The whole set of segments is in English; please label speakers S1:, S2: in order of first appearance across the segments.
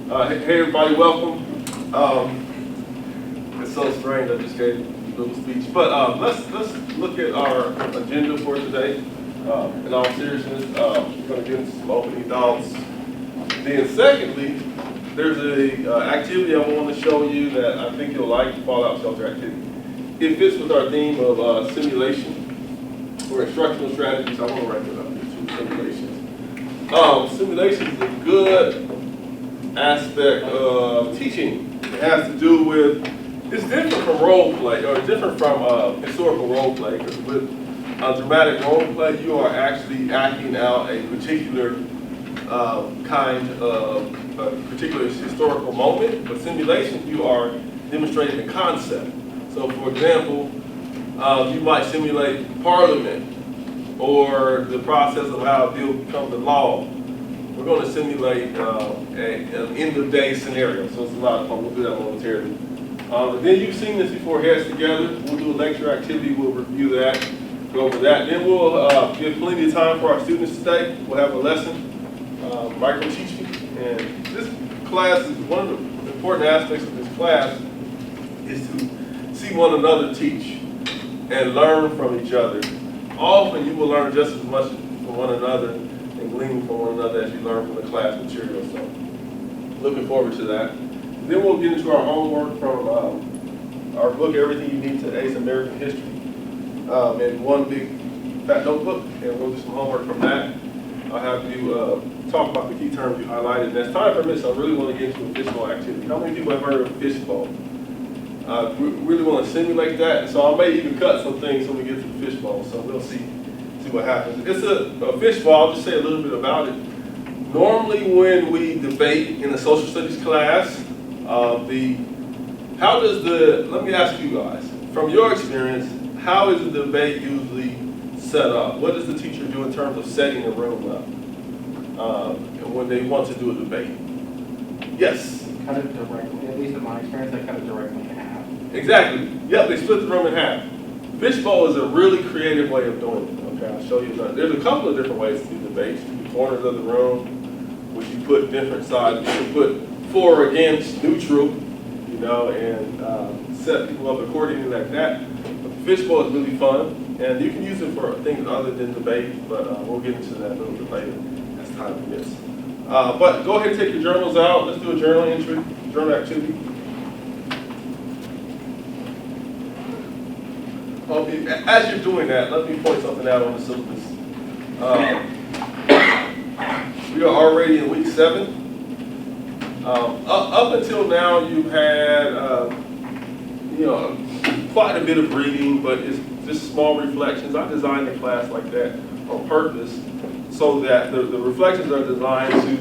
S1: Hey everybody, welcome. It's so strange, I just gave a little speech. But let's look at our agenda for today. In all seriousness, we're going to get into some opening thoughts. Then secondly, there's a activity I want to show you that I think you'll like, fallout shelter activity. It fits with our theme of simulation or instructional strategies. I want to write it up here, two simulations. Simulation is a good aspect of teaching. It has to do with, it's different from role play, or different from historical role play, because with dramatic role play, you are actually acting out a particular kind of a particular historical moment. But simulation, you are demonstrating a concept. So for example, you might simulate Parliament or the process of how a bill becomes a law. We're going to simulate an end-of-day scenario, so it's a lot of fun. We'll do that momentarily. Then you've seen this before, heads together. We'll do a lecture activity. We'll review that, go over that. Then we'll give plenty of time for our students to stay. We'll have a lesson, micro-teaching. And this class is one of the important aspects of this class is to see one another teach and learn from each other. Often you will learn just as much from one another and glean from one another as you learn from the class material. So, looking forward to that. Then we'll get into our homework from our book, Everything You Need to Ace American History, in one big fat notebook, and we'll do some homework from that. I'll have you talk about the key terms you highlighted. And as time permits, I really want to get into a fishbowl activity. How many people have heard of fishbowl? We really want to simulate that, so I may even cut some things when we get to the fishbowl, so we'll see what happens. It's a fishbowl. I'll just say a little bit about it. Normally when we debate in a social studies class, let me ask you guys, from your experience, how is the debate usually set up? What does the teacher do in terms of setting the room up when they want to do a debate? Yes?
S2: Cut it directly, at least in my experience, they cut it directly in half.
S1: Exactly. Yep, they split the room in half. Fishbowl is a really creative way of doing it. Okay, I'll show you. There's a couple of different ways to do debates. You do corners of the room, which you put different sides. You can put for or against, neutral, and set people up accordingly like that. But fishbowl is really fun, and you can use it for things other than debate, but we'll get into that a little bit later as time permits. But go ahead and take your journals out. Let's do a journal entry, journal activity. As you're doing that, let me point something out on the syllabus. We are already in week 7. Up until now, you've had quite a bit of reading, but it's just small reflections. I designed the class like that on purpose, so that the reflections are designed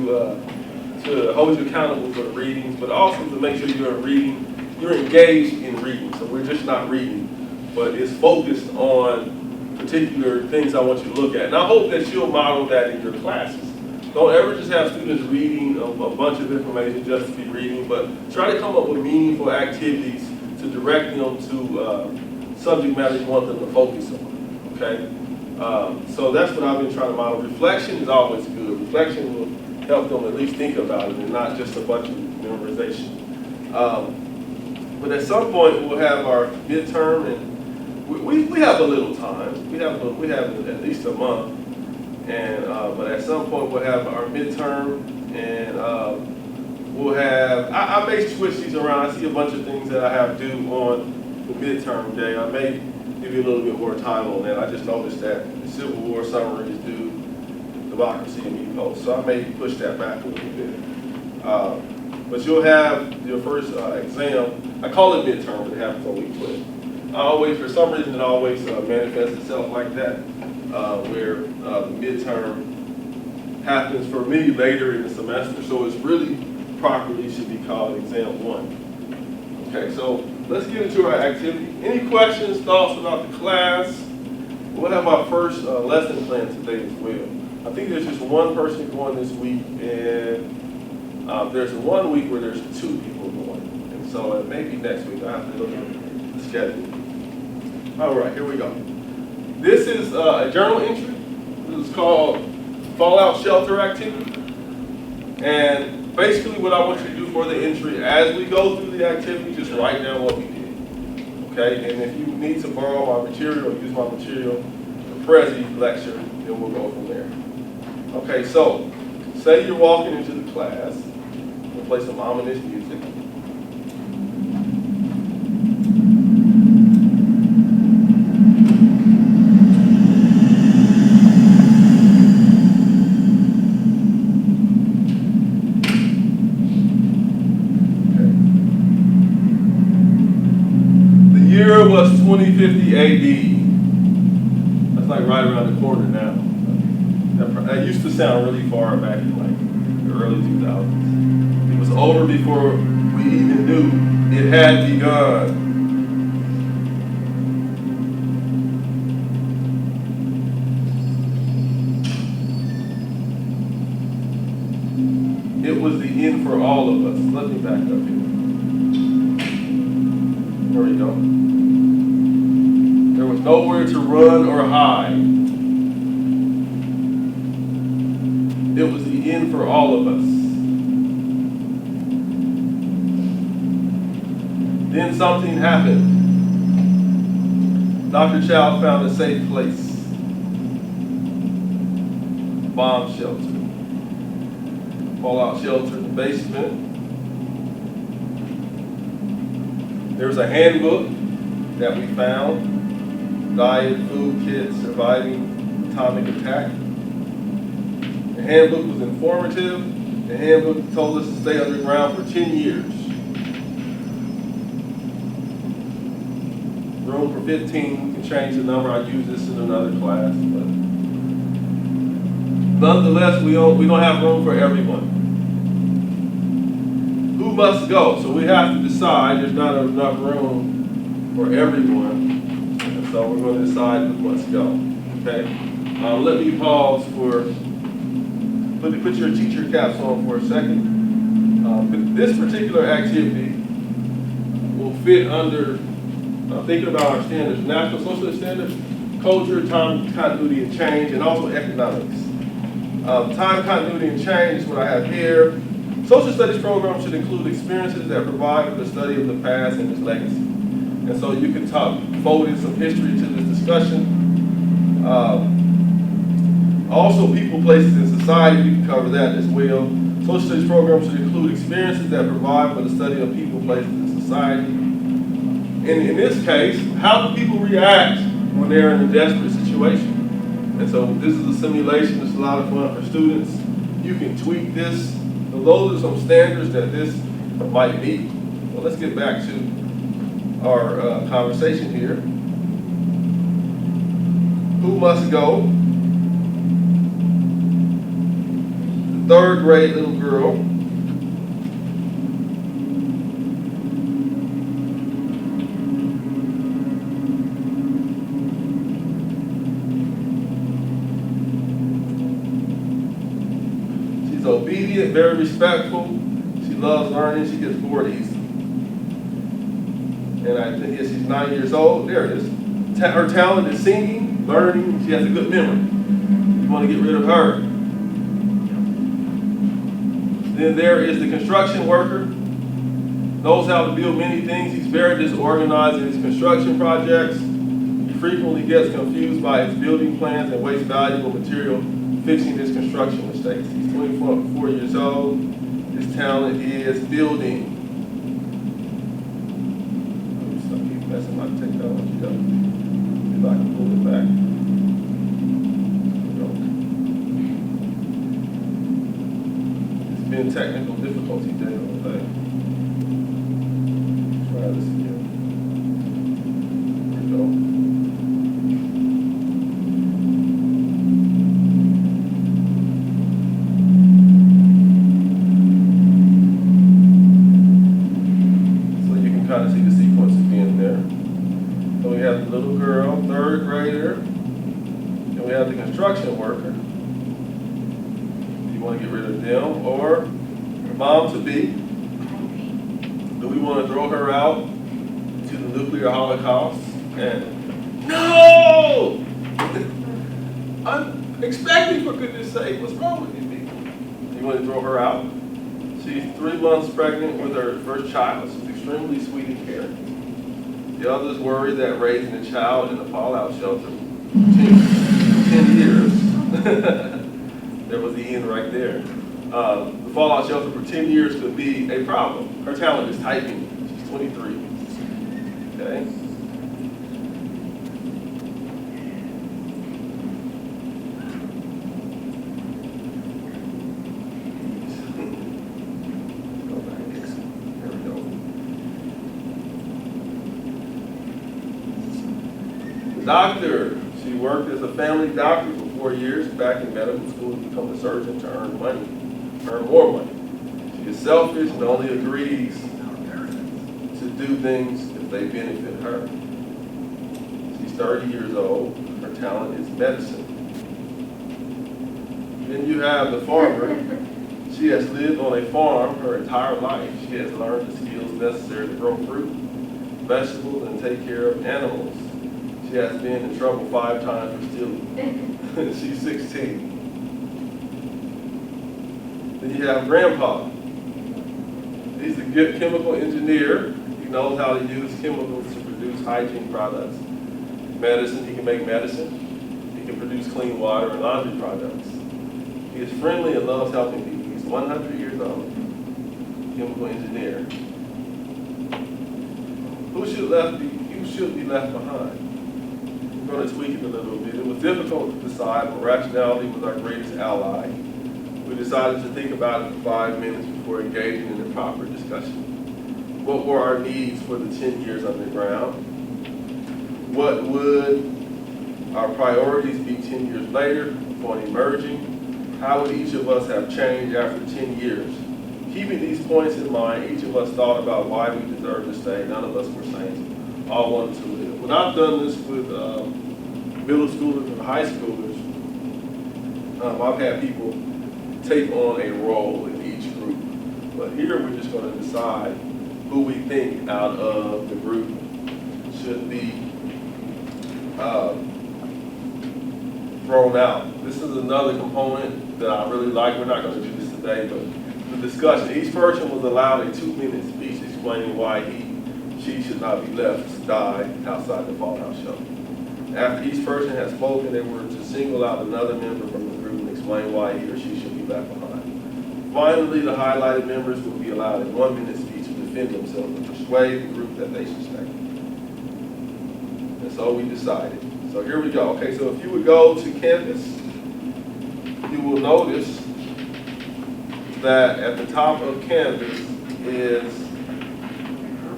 S1: to hold you accountable for the readings, but also to make sure you're engaged in reading. So we're just not reading, but it's focused on particular things I want you to look at. And I hope that you'll model that in your classes. Don't ever just have students reading a bunch of information just to be reading, but try to come up with meaningful activities to direct them to subject matter you want them to focus on, okay? So that's what I've been trying to model. Reflection is always good. Reflection will help them at least think about it and not just a bunch of memorization. But at some point we'll have our midterm, and we have a little time. We have at least a month, and but at some point we'll have our midterm, and we'll have. I may switch these around. I see a bunch of things that I have due on the midterm day. I may give you a little bit more time on that. I just noticed that the Civil War summary is due, democracy and e-post, so I may push that back a little bit. But you'll have your first exam. I call it midterm, but it happens on week 12. For some reason, it always manifests itself like that, where the midterm happens for me later in the semester. So it's really properly should be called exam 1. Okay, so let's get into our activity. Any questions, thoughts about the class? We'll have our first lesson plan today as well. I think there's just one person going this week, and there's 1 week where there's 2 people going. And so maybe next week I have to look at the schedule. All right, here we go. This is a journal entry. This is called Fallout Shelter Activity. And basically what I want you to do before the entry. As we go through the activity, just write down what we did. Okay, and if you need to borrow my material or use my material for Prezi lecture, then we'll go from there. Okay, so say you're walking into the class. We'll play some ominous music. The year was 2050 AD. That's like right around the corner now. That used to sound really far back in like the early 2000s. It was over before we even knew it had begun. It was the end for all of us. Let me back up here. There we go. There was nowhere to run or hide. It was the end for all of us. Then something happened. Dr. Child found a safe place. Bomb shelter. Fallout shelter in the basement. There's a handbook that we found. Diet, food kit, surviving atomic attack. The handbook was informative. The handbook told us to stay underground for 10 years. Room for 15, we can change the number. I use this in another class. But nonetheless, we don't have room for everyone. Who must go? So we have to decide. There's not enough room for everyone. And so we're going to decide who must go. Okay? Let me pause for, put your teacher caps on for a second. This particular activity will fit under thinking about our standards, national social standards, culture, time, continuity, and change, and also economics. Time, continuity, and change is what I have here. Social studies program should include experiences that provide for the study of the past and its legacy. And so you can fold in some history to this discussion. Also, people, places, and society, we can cover that as well. Social studies program should include experiences that provide for the study of people, places, and society. And in this case, how do people react when they're in a desperate situation? And so this is a simulation. It's a lot of fun for students. You can tweak this. So those are some standards that this might meet. Well, let's get back to our conversation here. Who must go? The third grade little girl. She's obedient, very respectful. She loves learning. She gets bored easily. And I think she's 9 years old. There it is. Her talent is singing, learning. She has a good memory. You want to get rid of her. Then there is the construction worker. Knows how to build many things. He's very disorganized in his construction projects. He frequently gets confused by his building plans and wastes valuable material fixing his construction mistakes. He's 24 years old. His talent is building. Oops, I keep messing my technology up. See if I can pull it back. It's been technical difficulty day all day. Try this again. Here we go. Kind of see the sequence again there. So we have the little girl, third grader, and we have the construction worker. Do you want to get rid of them or her mom to be? Do we want to throw her out to the nuclear holocaust? And no! I'm expecting, for goodness sake, what's wrong with you people? You want to throw her out? She's 3 months pregnant with her first child. She's extremely sweet and caring. The others worry that raising a child in a fallout shelter 10 years, there was the end right there. The fallout shelter for 10 years could be a problem. Her talent is typing. She's 23. Okay? Doctor. She worked as a family doctor for 4 years back in medical school to become a surgeon to earn more money. She is selfish and only agrees to do things if they benefit her. She's 30 years old. Her talent is medicine. Then you have the farmer. She has lived on a farm her entire life. She has learned the skills necessary to grow fruit, vegetables, and take care of animals. She has been in trouble 5 times for stealing. She's 16. Then you have Grandpa. He's a good chemical engineer. He knows how to use chemicals to produce hygiene products. Medicine, he can make medicine. He can produce clean water and laundry products. He is friendly and loves helping people. He's 100 years old. Chemical engineer. Who should be left behind? We're going to tweak it a little bit. It was difficult to decide, but rationality was our greatest ally. We decided to think about it for 5 minutes before engaging in a proper discussion. What were our needs for the 10 years underground? What would our priorities be 10 years later upon emerging? How would each of us have changed after 10 years? Keeping these points in mind, each of us thought about why we deserve to stay. None of us were saints. All wanted to live. When I've done this with middle schoolers and high schoolers, I've had people take on a role in each group. But here we're just going to decide who we think out of the group should be thrown out. This is another component that I really like. We're not going to do this today, but the discussion. Each person was allowed a 2-minute speech explaining why she should not be left to die outside the fallout shelter. After each person has spoken, they were to single out another member from the group and explain why he or she should be left behind. Finally, the highlighted members would be allowed a 1-minute speech to defend themselves and persuade the group that they should stay. And so we decided. So here we go. Okay, so if you would go to Canvas, you will notice that at the top of Canvas is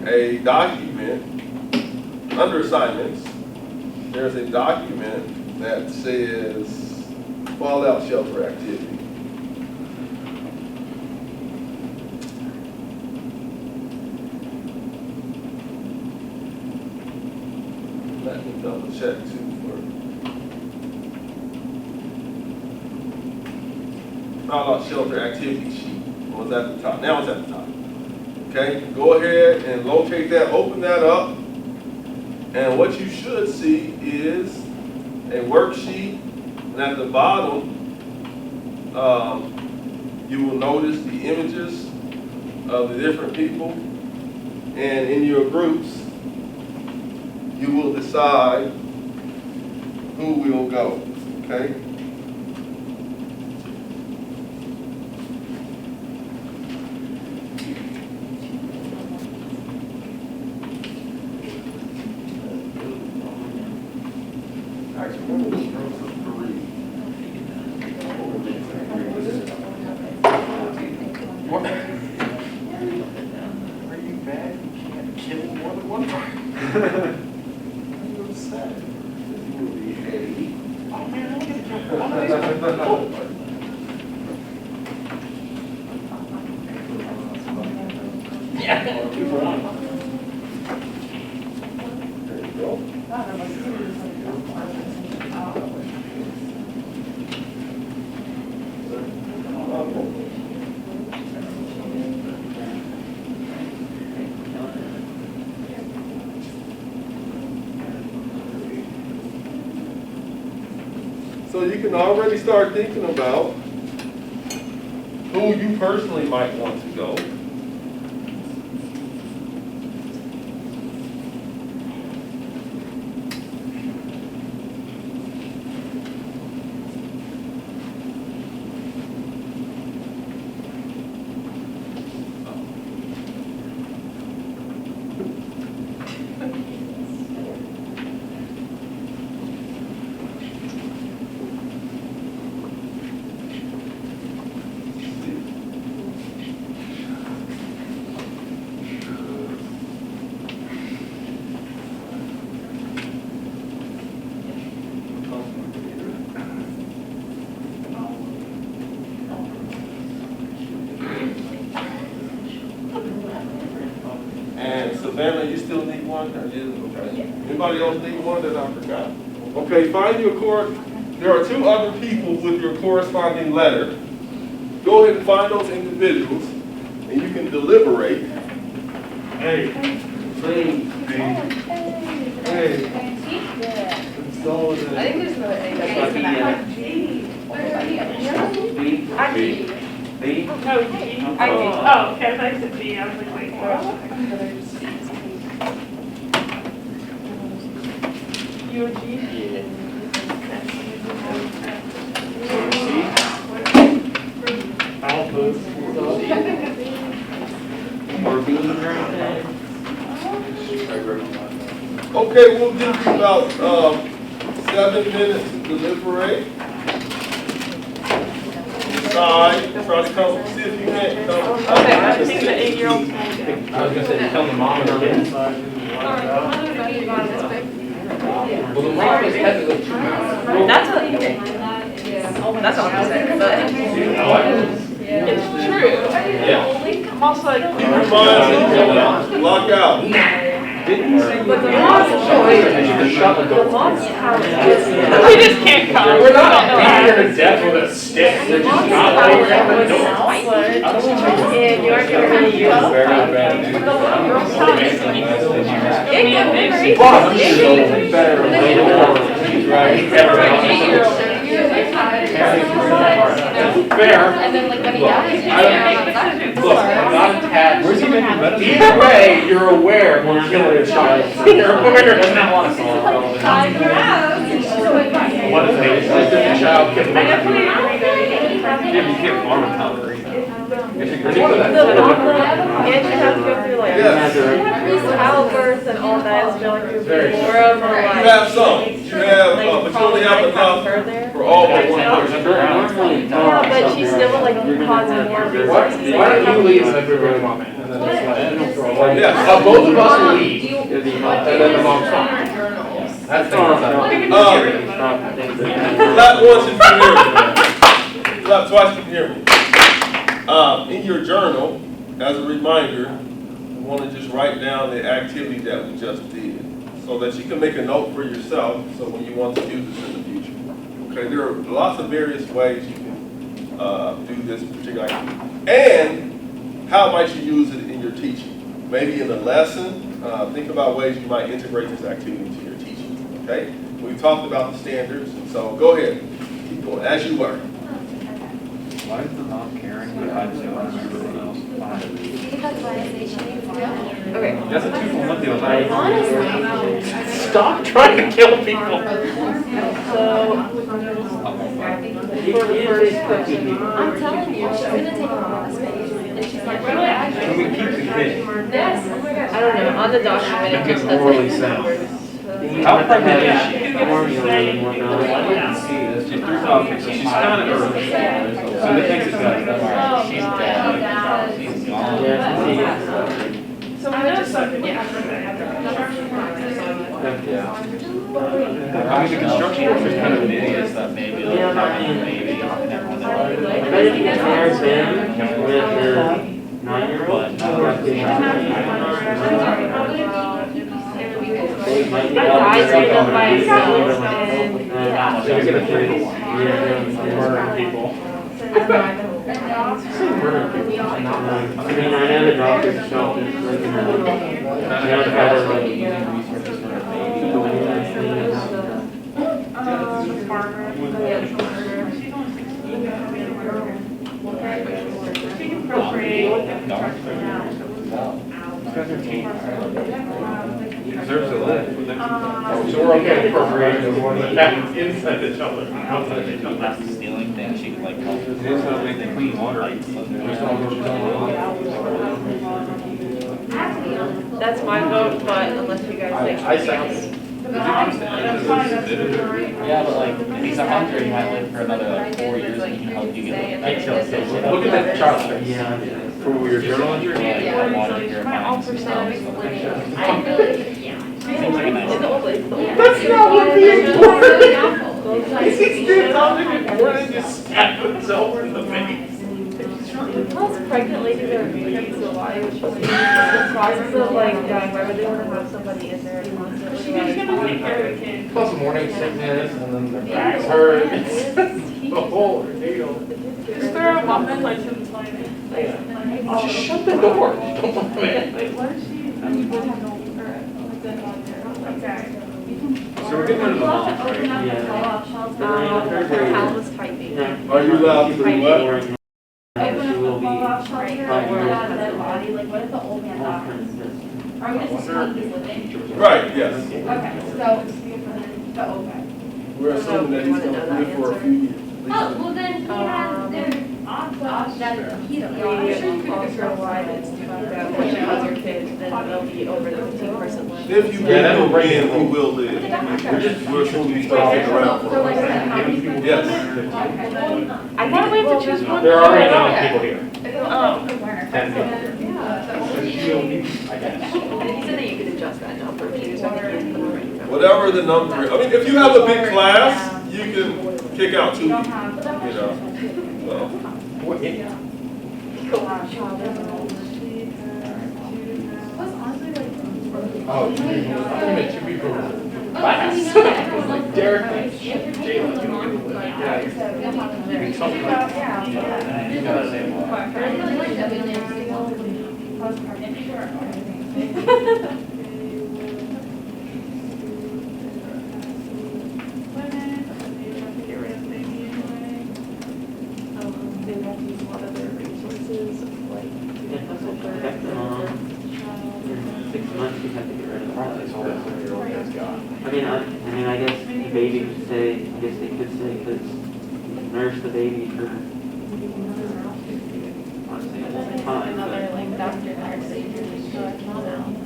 S1: a document. Under assignments, there's a document that says fallout shelter activity. Let me double check too for fallout shelter activity sheet. It was at the top. Now it's at the top. Okay, go ahead and locate that, open that up, and what you should see is a worksheet, and at the bottom, you will notice the images of the different people, and in your groups, you will decide who will go, okay? So you can already start thinking about who you personally might want to go. And Savannah, you still need one? Or you? Okay. Anybody else need one that I forgot? Okay, find your there are two other people with your corresponding letter. Go ahead and find those individuals, and you can deliberate.
S3: Hey, please, hey. It's all
S4: I think there's another A.
S3: B.
S4: No, G.
S3: Oh,
S4: okay, I said B. I was like, wait, what? U G?
S3: Alpha. Or B.
S1: Okay, we'll give you about 7 minutes to deliberate. Decide, try to come, see if you can't come.
S4: Okay, I think the 8-year-old.
S2: I was gonna say, tell the mom and kids. Well, the mom is technically true.
S4: That's what I'm saying, but it's true.
S1: Yeah.
S4: I'm also like,
S1: Keep your mind, lock out.
S2: Didn't you say?
S4: But the mom's choice. The mom's house. We just can't come.
S3: We're not beating her to death with a stick. They're just not like that.
S4: And you're gonna be
S3: Fair.
S4: And then like when he dies,
S3: Look, I'm not attached.
S2: Where's he making better?
S3: Either way, you're aware we're killing a child. You're aware.
S2: Doesn't that want to solve the problem?
S3: What if they just the child can
S4: I definitely agree
S2: Yeah, you can't farm a town.
S4: And she has to go through like childbirth and all that. It's going through more of a
S1: You
S4: life.
S1: have some, you have, but you only have enough for all but one person.
S4: Yeah, but she's still like causing more resources.
S3: Why don't you leave and then we're going to mom and then it's like,
S1: Yes.
S3: both of us will leave, and then the mom's fine. That's the
S1: Clap once if you can hear me. Clap twice if you can hear me. In your journal, as a reminder, you want to just write down the activity that we just did so that you can make a note for yourself so when you want to use this in the future. Okay, there are lots of various ways you can do this particular activity. And how might you use it in your teaching? Maybe in a lesson, think about ways you might integrate this activity into your teaching. Okay, we talked about the standards, and so go ahead, keep going as you were.
S2: Why is the mom caring if I just want to everyone else?
S4: Okay.
S2: That's a two-for-one deal.
S3: Stop trying to kill people.
S4: So, for the first person,
S5: I'm telling you, she's gonna take a lot of space. And she's like,
S2: Can we keep the kid?
S5: yes, oh my gosh.
S4: I don't know, on the document it just says
S2: morally
S4: like
S2: sound.
S4: numbers.
S2: How pregnant is she? She's 3 okay, so she's kind of early. So it thinks it's good. She's dead. She's gone.
S4: So we just, yeah.
S2: I mean, the construction work is kind of idiot stuff, maybe. Like, probably maybe.
S4: Guys end up by himself and,
S2: So you're gonna kill murdering people. He deserves to live.
S3: So we're okay with appropriations, one that happens inside the shelter, outside the shelter.
S2: That's the stealing thing, she can like help.
S6: It is gonna make the clean water.
S4: That's my vote, but unless you guys think.
S3: I second it.
S2: Yeah, but like, if he's 100, he might live for another like 4 years and he can help you get like,
S3: Look at that child space.
S6: Yeah.
S3: For your journal entry?
S2: like water purifiers and stuff.
S5: I feel like, yeah.
S2: Seems like a nice
S4: It's
S2: thing.
S4: always the
S3: That's not what being important is. He stands on the board and just stabs himself in the face.
S4: Plus, pregnant ladies are really so why which is the process of like dying, why would they want to have somebody in there constantly?
S5: She's gonna take care of a kid.
S3: Plus morning sickness and then their backs hurt. It's the whole ordeal.
S5: Is there a muffin like in the toilet?
S3: Just shut the door. Just don't let them in.
S5: Like, what if she, I mean, would have no, or, like, that on there? Okay.
S6: So we're getting rid of the moms, right?
S4: Her Hal was typing.
S1: Are you allowed to do what?
S5: Open up the fall-off shelter,
S4: Right.
S5: or out of that body, like, what if the old man dies? Are we just assuming he's living?
S1: Right, yes.
S5: Okay, so, the okay.
S1: We're assuming that he's gonna live for a few years.
S5: Oh, well then, he has their odds that he's the
S4: We also lied and stuff like that, when she has her kids, then they'll be over the 15% limit.
S1: If you
S3: Yeah,
S1: bring
S3: that'll
S1: him
S3: bring
S1: in,
S3: it
S1: he
S3: home.
S1: will live. We're assuming he's staying around
S5: So
S1: for
S5: like,
S1: a while.
S5: how many people?
S1: Yes.
S5: Okay, well then.
S4: I thought we have to choose one.
S3: There are already enough people here.
S5: Oh.
S3: 10 people.
S4: He said that you could adjust that number too, so I think you can put it right.
S1: Whatever the number is. I mean, if you have a big class, you can kick out 2 people, you know. So,
S3: What, yeah. Oh, I meant 2 people. Class. Like Derek and Jayla. You can tell me like.
S2: You gotta say more.
S4: They have to use a lot of their resources, like.
S7: If that's what protect them on, in 6 months, you have to get rid of the
S3: Probably
S7: process.
S3: all that 7-year-old guy's got.
S7: I guess baby could say, I guess they could say, because nurse the baby for, honestly, a long time.
S5: Another
S7: But
S5: like doctor nurse that you're just like, no,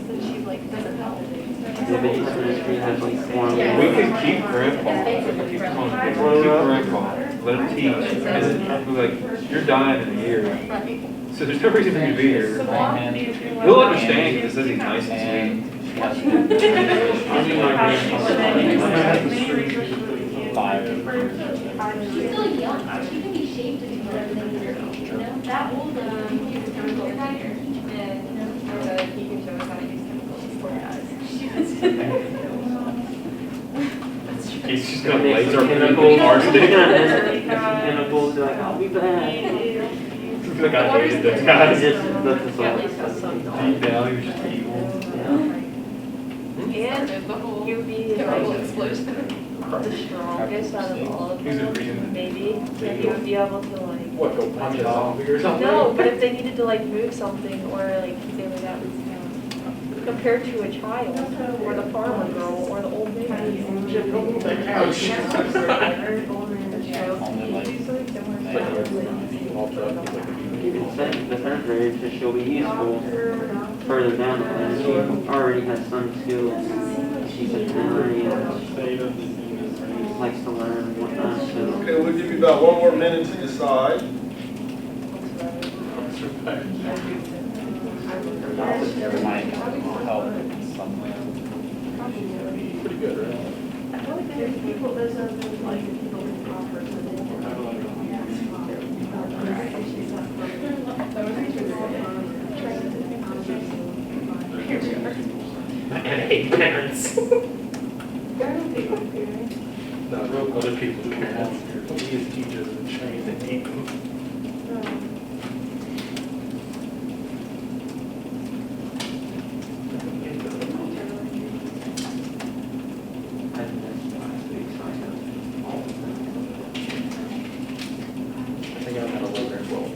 S5: so she like doesn't help.
S7: yeah, but you have nursery has like form.
S6: We can keep grandpa, we can keep grandpa, let him teach, and then be like, you're dying in a year. So there's no reason for you to be here. He'll understand because it says he's nice and sweet.
S2: She has
S7: I mean, my
S5: She's still young, she can be shaped into whatever they need, you know, that old, he's a chemical provider.
S4: And he can show us how to use chemicals for guys.
S6: He's just gonna
S7: Make
S6: laser
S7: some
S6: up
S7: chemicals.
S6: the Mars
S7: You're gonna
S6: dick.
S7: have some chemicals, you're like, I'll be back.
S6: Like I hated those guys.
S7: That's just
S4: At
S7: all.
S4: least has some.
S6: Deep down, he was just evil.
S4: And you'd be like the strongest out of all of
S6: He's a
S4: them,
S6: reason.
S4: maybe, and you would be able to like.
S3: What, go punch a zombie or something?
S4: No, but if they needed to like move something or like say like that, compared to a child, or the farmer girl, or the old lady.
S3: Ouch.
S2: only like,
S7: Even second, the third grade, so she'll be useful further down the line. She already has some skills. She's a memory and likes to learn and whatnot, so.
S1: okay, we'll give you about 1 more minute to decide.
S2: might help in some way.
S3: Pretty good, right?
S4: I feel like there's people, there's a, like, people who offer
S3: And hate parents. No, real other people's parents. We as teachers and trained and hate them.
S7: I think that's last week, so I have all of them.
S3: I think I'm at 11 or 12.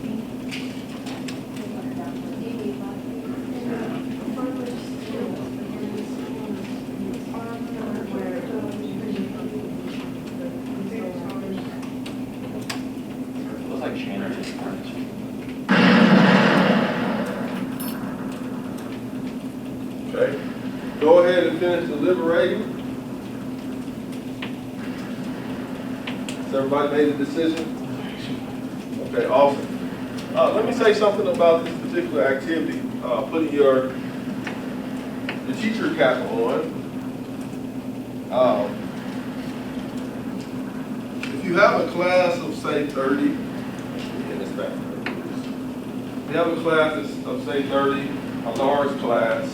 S1: finished deliberating? Has everybody made a decision? Okay, awesome. Let me say something about this particular activity. Putting your teacher cap on. If you have a class of say 30, get this back. If you have a class of say 30, a large class,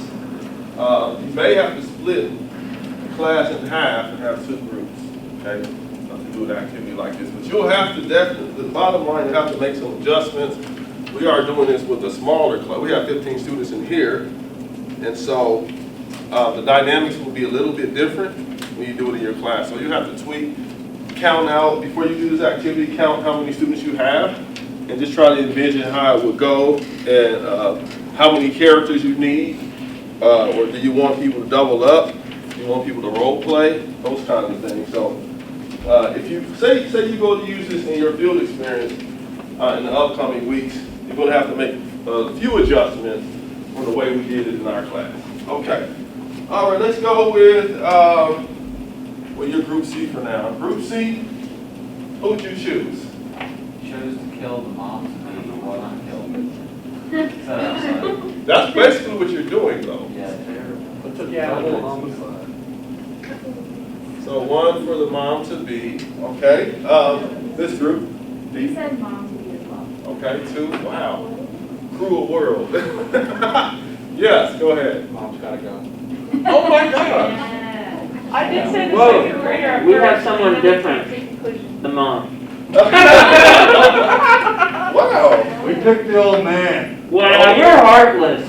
S1: you may have to split the class in half and have two groups, okay, to do an activity like this. But you'll have to definitely, the bottom line, you have to make some adjustments. We are doing this with a smaller class. We have 15 students in here, and so the dynamics will be a little bit different when you do it in your class. So you have to tweak, count out, before you do this activity, count how many students you have, and just try to envision how it would go, and how many characters you need, or do you want people to double up, do you want people to role play, those kinds of things. So if you, say you go to use this in your field experience in the upcoming weeks, you're going to have to make a few adjustments from the way we did it in our class. Okay. All right, let's go with your Group C for now. Group C, who'd you choose?
S2: Chose to kill the mom to be the one I'm killed.
S1: That's basically what you're doing, though.
S2: Yeah,
S1: So one for the mom to be, okay. This group,
S5: He
S1: D.
S5: said mom to be as well.
S1: Okay, 2, wow. Cruel world. Yes, go ahead.
S3: Mom's gotta go.
S1: Oh my God.
S5: Yeah.
S4: I did say the
S7: Whoa,
S4: second grader.
S7: we have someone different. The mom.
S1: Wow.
S3: We picked the old man.
S7: Wow, you're heartless.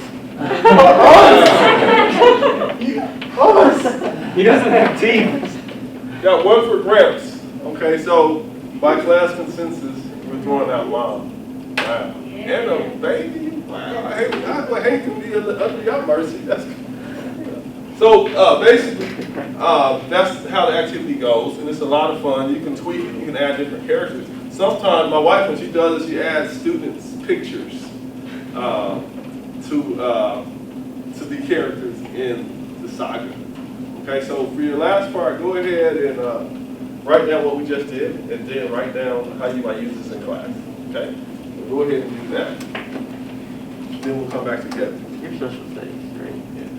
S6: He doesn't have teeth.
S1: Got one for Gramps. Okay, so by class consensus, we're throwing out mom. Wow. And a baby. Wow. I would hate to be under your mercy. So basically, that's how the activity goes, and it's a lot of fun. You can tweak it, you can add different characters. Sometimes my wife, when she does it, she adds students' pictures to the characters in the saga. Okay, so for your last part, go ahead and write down what we just did, and then write down how you might use this in class. Okay, so go ahead and do that. Then we'll come back together.
S7: Your social studies, right?
S1: Yeah.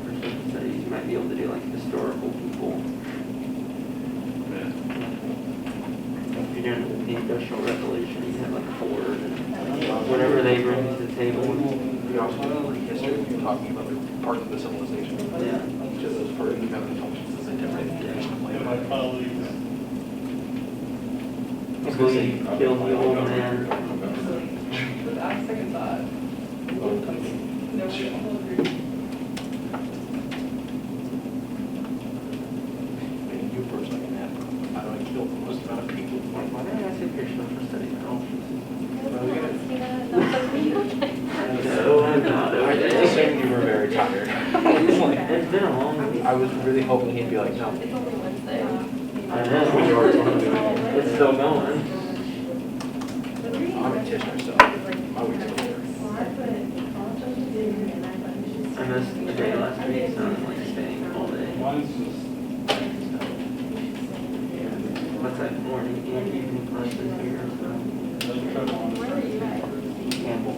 S7: For social studies, you might be able to do like historical people. If you're doing the Industrial Revolution, you have like a board and whatever they bring to the table.
S3: We also have like history, we're talking about the parts of the civilization.
S7: Yeah.
S3: Each of those parts have the functions as a different tradition.
S7: So you kill the old man.
S4: Second thought.
S3: You personally can have, how do I kill the most amount of people?
S7: Why did I say your social studies?
S3: I assumed you were very tired.
S7: It's been a long week.
S3: I was really hoping he'd be like, no.
S4: It's only Wednesday.
S7: I know. It's still going.
S3: I'm a Tish myself. My week's over.
S7: I missed the day last week, so I'm like staying all day. What's that morning and evening classes here? Campbell.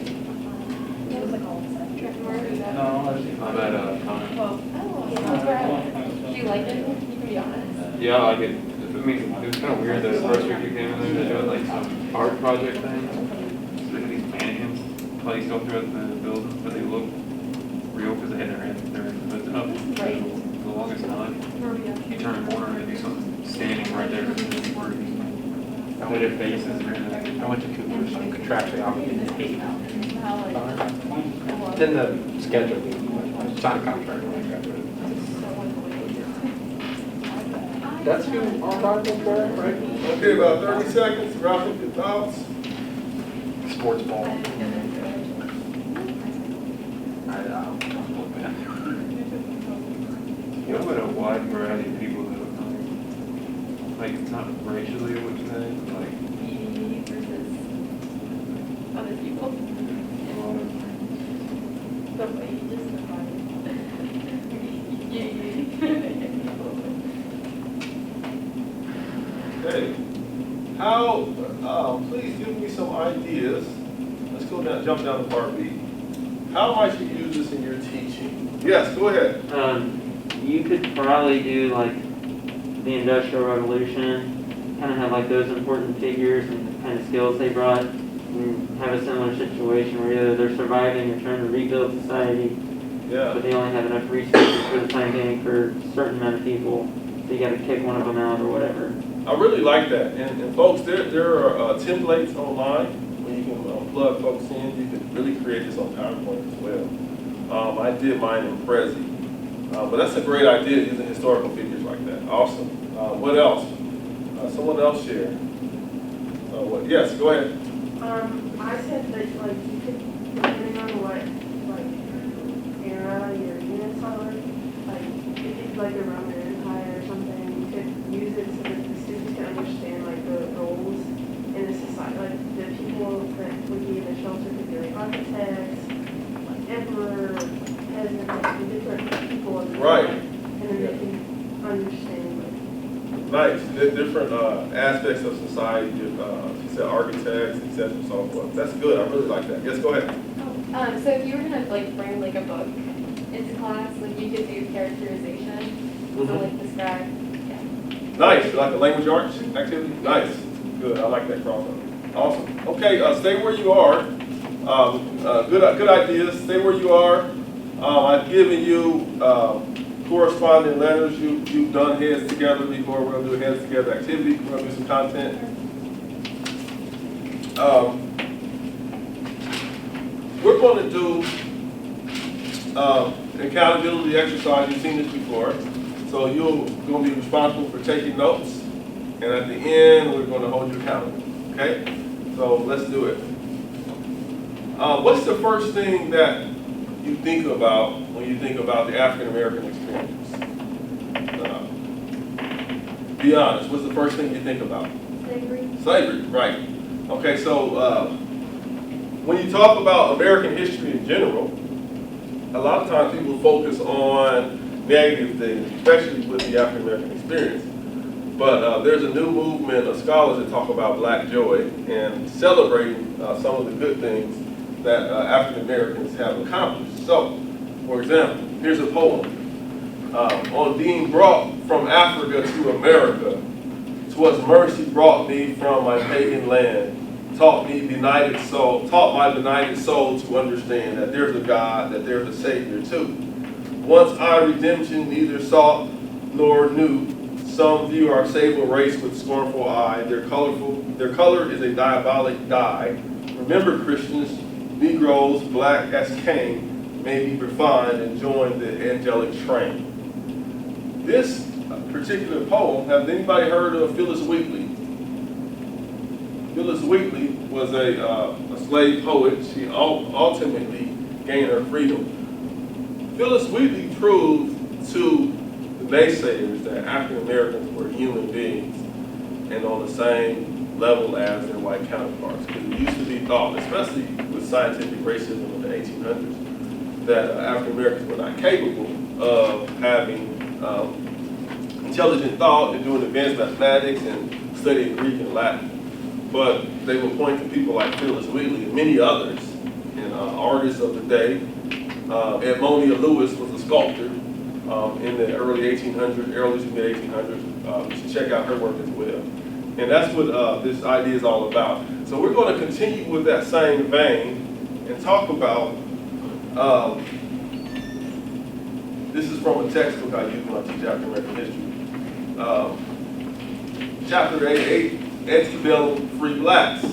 S6: No, I'm at Connor.
S4: Do you like it? You can be honest.
S6: Yeah, I like it. I mean, it was kind of weird the first week you came in there, they're doing like some art project thing. So they had these mannequins placed all throughout the building, but they look real because they had their hoods up for the longest time. You turn a corner and there'd be something standing right there. I went at faces and everything.
S3: I went to Cooper, so I'm contractually obligated to 8. It's in the schedule. Sign a contract when I graduated. That's who our articles were, right?
S1: Okay, about 30 seconds. Wrap up your thoughts.
S3: Sports ball.
S6: You have a wide variety of people that look like it's not racially what you say, but like
S4: Me versus other people.
S6: a lot of
S4: The way you just defined it.
S1: Okay. How, please give me some ideas. Let's go down, jump down to part B. How might you use this in your teaching? Yes, go ahead.
S7: You could probably do like the Industrial Revolution, kind of have like those important figures and the kind of skills they brought, and have a similar situation where either they're surviving or trying to rebuild society,
S1: Yeah.
S7: but they only have enough resources for the time being for a certain amount of people, so you got to kick one of them out or whatever.
S1: I really like that. And folks, there are templates online where you can plug folks in. You can really create this on PowerPoint as well. I did mine in Prezi. But that's a great idea using historical figures like that. Awesome. What else? Someone else share. What? Yes, go ahead.
S8: I said that like you could, depending on what like era your units are, like if it's like the Roman Empire or something, you could use it so that the students can understand like the roles in the society. Like the people that would be in the shelter could be like architects, like emperor, peasant, like the different people of the
S1: Right.
S8: time, and then they can understand like.
S1: Nice. The different aspects of society. She said architects, etc. and so forth. That's good. I really like that. Yes, go ahead.
S9: So if you were gonna like bring like a book into class, like you could do characterization, so like describe. Yeah.
S1: Nice. Like a language arts activity? Nice. Good. I like that crossover. Awesome. Okay, stay where you are. Good ideas. Stay where you are. I've given you corresponding letters. You've done heads together before. We're going to do a heads together activity. We're going to do some content. We're going to do accountability exercise. You've seen this before. So you're going to be responsible for taking notes. And at the end, we're going to hold you accountable. Okay? So let's do it. What's the first thing that you think about when you think about the African American experience? Be honest. What's the first thing you think about?
S9: Slavery.
S1: Slavery, right. Okay, so when you talk about American history in general, a lot of times people focus on negative things, especially with the African American experience. But there's a new movement of scholars that talk about Black joy and celebrating some of the good things that African Americans have accomplished. So, for example, here's a poem. On being brought from Africa to America, 'twas mercy brought me from my pagan land, taught my benighted soul to understand that there's a God, that there's a Savior too. Once I redemption neither sought nor knew, some view our sable race with scornful eye. Their color is a diabolic dye. Remember, Christians, Negroes, black as Cain, may be refined and join the angelic train. This particular poem, have anybody heard of Phyllis Wheatley? Phyllis Wheatley was a slave poet. She ultimately gained her freedom. Phyllis Wheatley proved to the naysayers that African Americans were human beings and on the same level as their white counterparts. Because it used to be thought, especially with scientific racism in the 1800s, that African Americans were not capable of having intelligent thought and doing advanced mathematics and studying Greek and Latin. But they would point to people like Phyllis Wheatley and many others, and artists of the day. Edmonia Lewis was a sculptor in the early 1800s, early to mid 1800s. You should check out her work as well. And that's what this idea is all about. So we're going to continue with that same vein and talk about, this is from a textbook I use when I teach African American history. Chapter 8, Antebellum Free Blacks.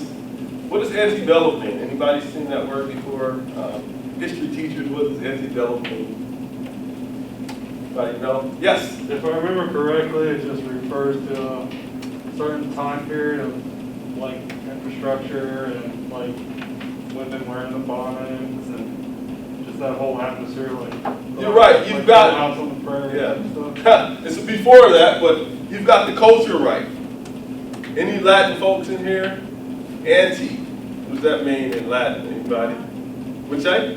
S1: What does antebellum mean? Anybody seen that word before? History teachers, what does antebellum mean? Anybody know? Yes?
S3: If I remember correctly, it just refers to a certain time period of like infrastructure and like women wearing the bonnets and just that whole atmosphere. Like
S1: you're right. You've got
S3: house on the prairie and
S1: stuff. It's before that, but you've got the culture right. Any Latin folks in here? Ante. What does that mean in Latin? Anybody? Which I?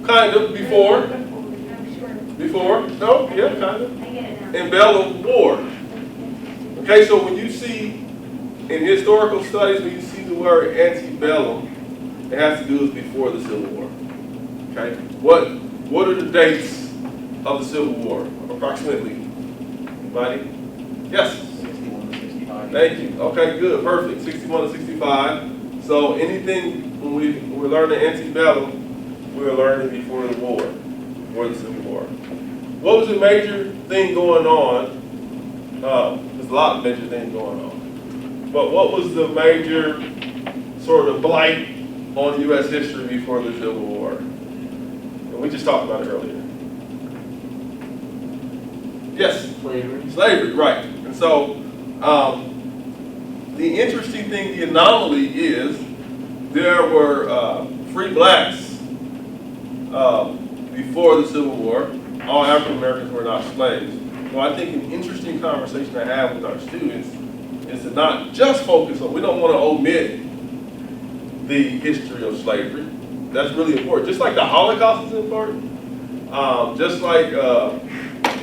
S1: Kind of before. Before? No? Yeah, kind of.
S5: I get it now.
S1: Embellum war. Okay, so when you see in historical studies, when you see the word antebellum, it has to do with before the Civil War. Okay, what are the dates of the Civil War, approximately? Anybody? Yes?
S2: 61 to 65.
S1: Thank you. Okay, good, perfect. 61 to 65. So anything when we're learning antebellum, we're learning before the war, before the Civil War. What was the major thing going on? There's a lot of major things going on. But what was the major sort of blight on U.S. history before the Civil War? And we just talked about it earlier. Yes?
S7: Slavery.
S1: Slavery, right. And so the interesting thing, the anomaly is there were free blacks before the Civil War. All African Americans were not slaves. So I think an interesting conversation to have with our students is to not just focus on, we don't want to omit the history of slavery. That's really important. Just like the Holocaust is important, just like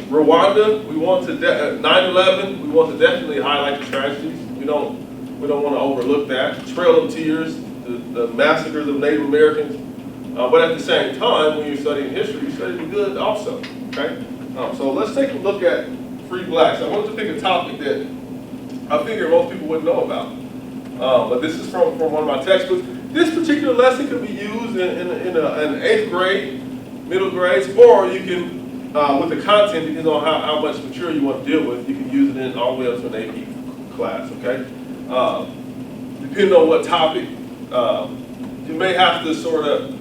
S1: Rwanda, we want to 9/11. We want to definitely highlight the tragedies. We don't want to overlook that. Trail of Tears, the massacres of Native Americans. But at the same time, when you're studying history, you study the good also. Okay. So let's take a look at free blacks. I wanted to pick a topic that I figure most people wouldn't know about. But this is from one of my textbooks. This particular lesson could be used in an 8th grade, middle grades, or you can, with the content, depending on how much material you want to deal with, you can use it in all the way up to an AP class, okay? Depending on what topic, you may have to sort of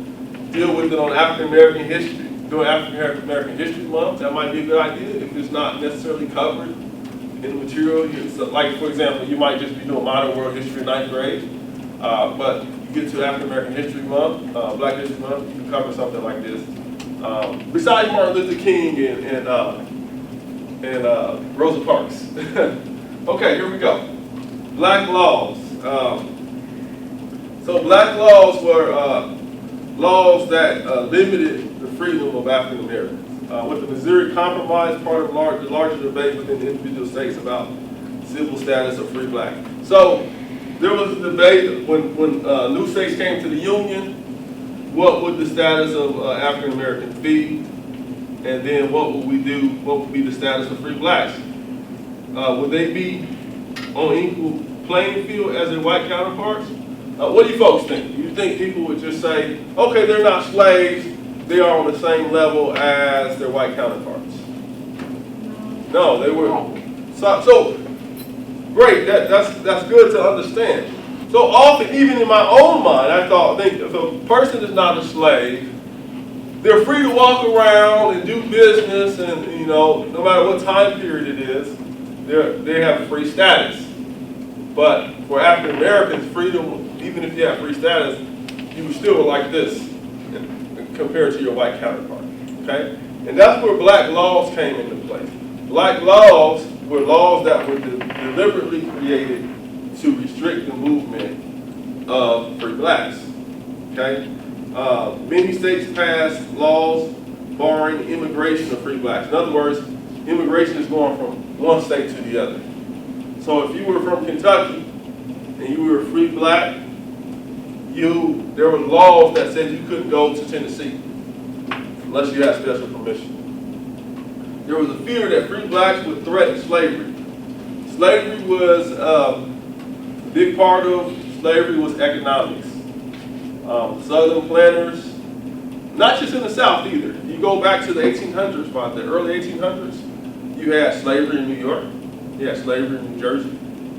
S1: deal with it on African American history. During African American History Month, that might be a good idea if it's not necessarily covered in the material. So like, for example, you might just be doing modern world history in 9th grade, but you get to African American History Month, Black History Month, you can cover something like this. Besides Martin Luther King and Rosa Parks. Okay, here we go. Black laws. So black laws were laws that limited the freedom of African Americans. With the Missouri Compromise, part of the larger debate within the individual states about civil status of free black. So there was a debate when new states came to the Union, what would the status of African Americans be? And then what would we do? What would be the status of free blacks? Would they be on equal playing field as their white counterparts? What do you folks think? Do you think people would just say, okay, they're not slaves, they are on the same level as their white counterparts? No, they were. So great, that's good to understand. So often, even in my own mind, I think if a person is not a slave, they're free to walk around and do business, and no matter what time period it is, they have free status. But for African Americans, freedom, even if you have free status, you still are like this compared to your white counterpart. Okay, and that's where black laws came into place. Black laws were laws that were deliberately created to restrict the movement of free blacks. Okay, many states passed laws barring immigration of free blacks. In other words, immigration is going from one state to the other. So if you were from Kentucky and you were a free black, there were laws that said you couldn't go to Tennessee unless you had special permission. There was a fear that free blacks would threaten slavery. Slavery was a big part of slavery was economics. Southern planters, not just in the South either. You go back to the 1800s, by the early 1800s, you had slavery in New York, you had slavery in New Jersey,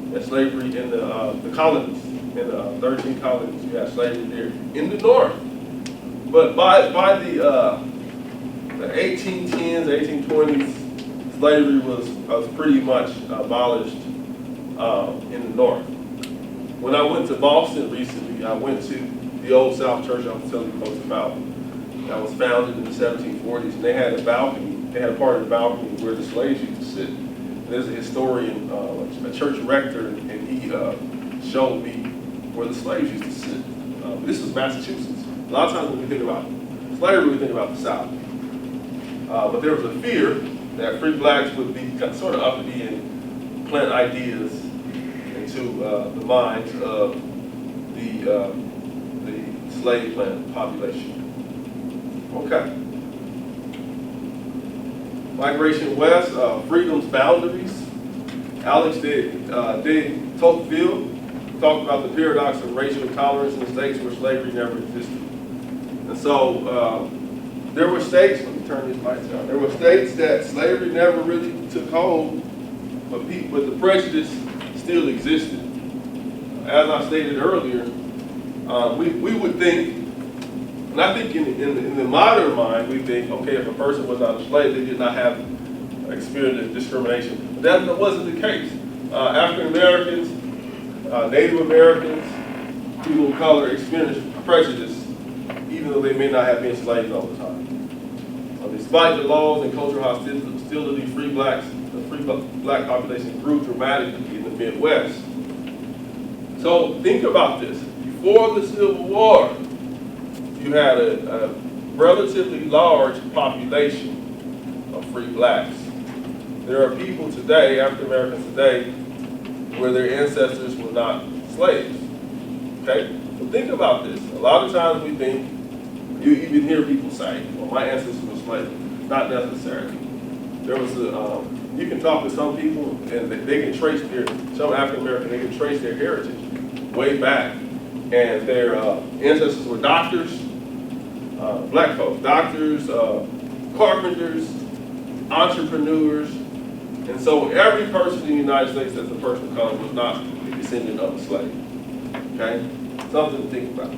S1: you had slavery in the colonies, in the 13 colonies, you had slavery there in the North. But by the 1810s, 1820s, slavery was pretty much abolished in the North. When I went to Boston recently, I went to the Old South Church I was telling you folks about. That was founded in the 1740s, and they had a balcony. They had a part of the balcony where the slaves used to sit. And there's a historian, a church rector, and he showed me where the slaves used to sit. This was Massachusetts. A lot of times when we think about slavery, we think about the South. But there was a fear that free blacks would be sort of uppity and plant ideas into the minds of the slave population. Okay. Migration west, freedom's boundaries. Alex de Tocqueville talked about the paradox of racial intolerance in states where slavery never existed. And so there were states, let me turn these lights down. There were states that slavery never really took hold, but the prejudice still existed. As I stated earlier, we would think, and I think in the modern mind, we think, okay, if a person was not a slave, they did not have experience discrimination. But that wasn't the case. African Americans, Native Americans, people of color experienced prejudice, even though they may not have been slaves all the time. Despite the laws and cultural hostility, the free black population grew dramatically in the Midwest. So think about this. Before the Civil War, you had a relatively large population of free blacks. There are people today, African Americans today, where their ancestors were not slaves. Okay? So think about this. A lot of times we think, you even hear people say, well, my ancestors were slaves. Not necessarily. There was you can talk to some people and they can trace some African American, they can trace their heritage way back. And their ancestors were doctors, black folks, doctors, carpenters, entrepreneurs. And so every person in the United States that's a person of color was not a descendant of a slave. Okay? Something to think about.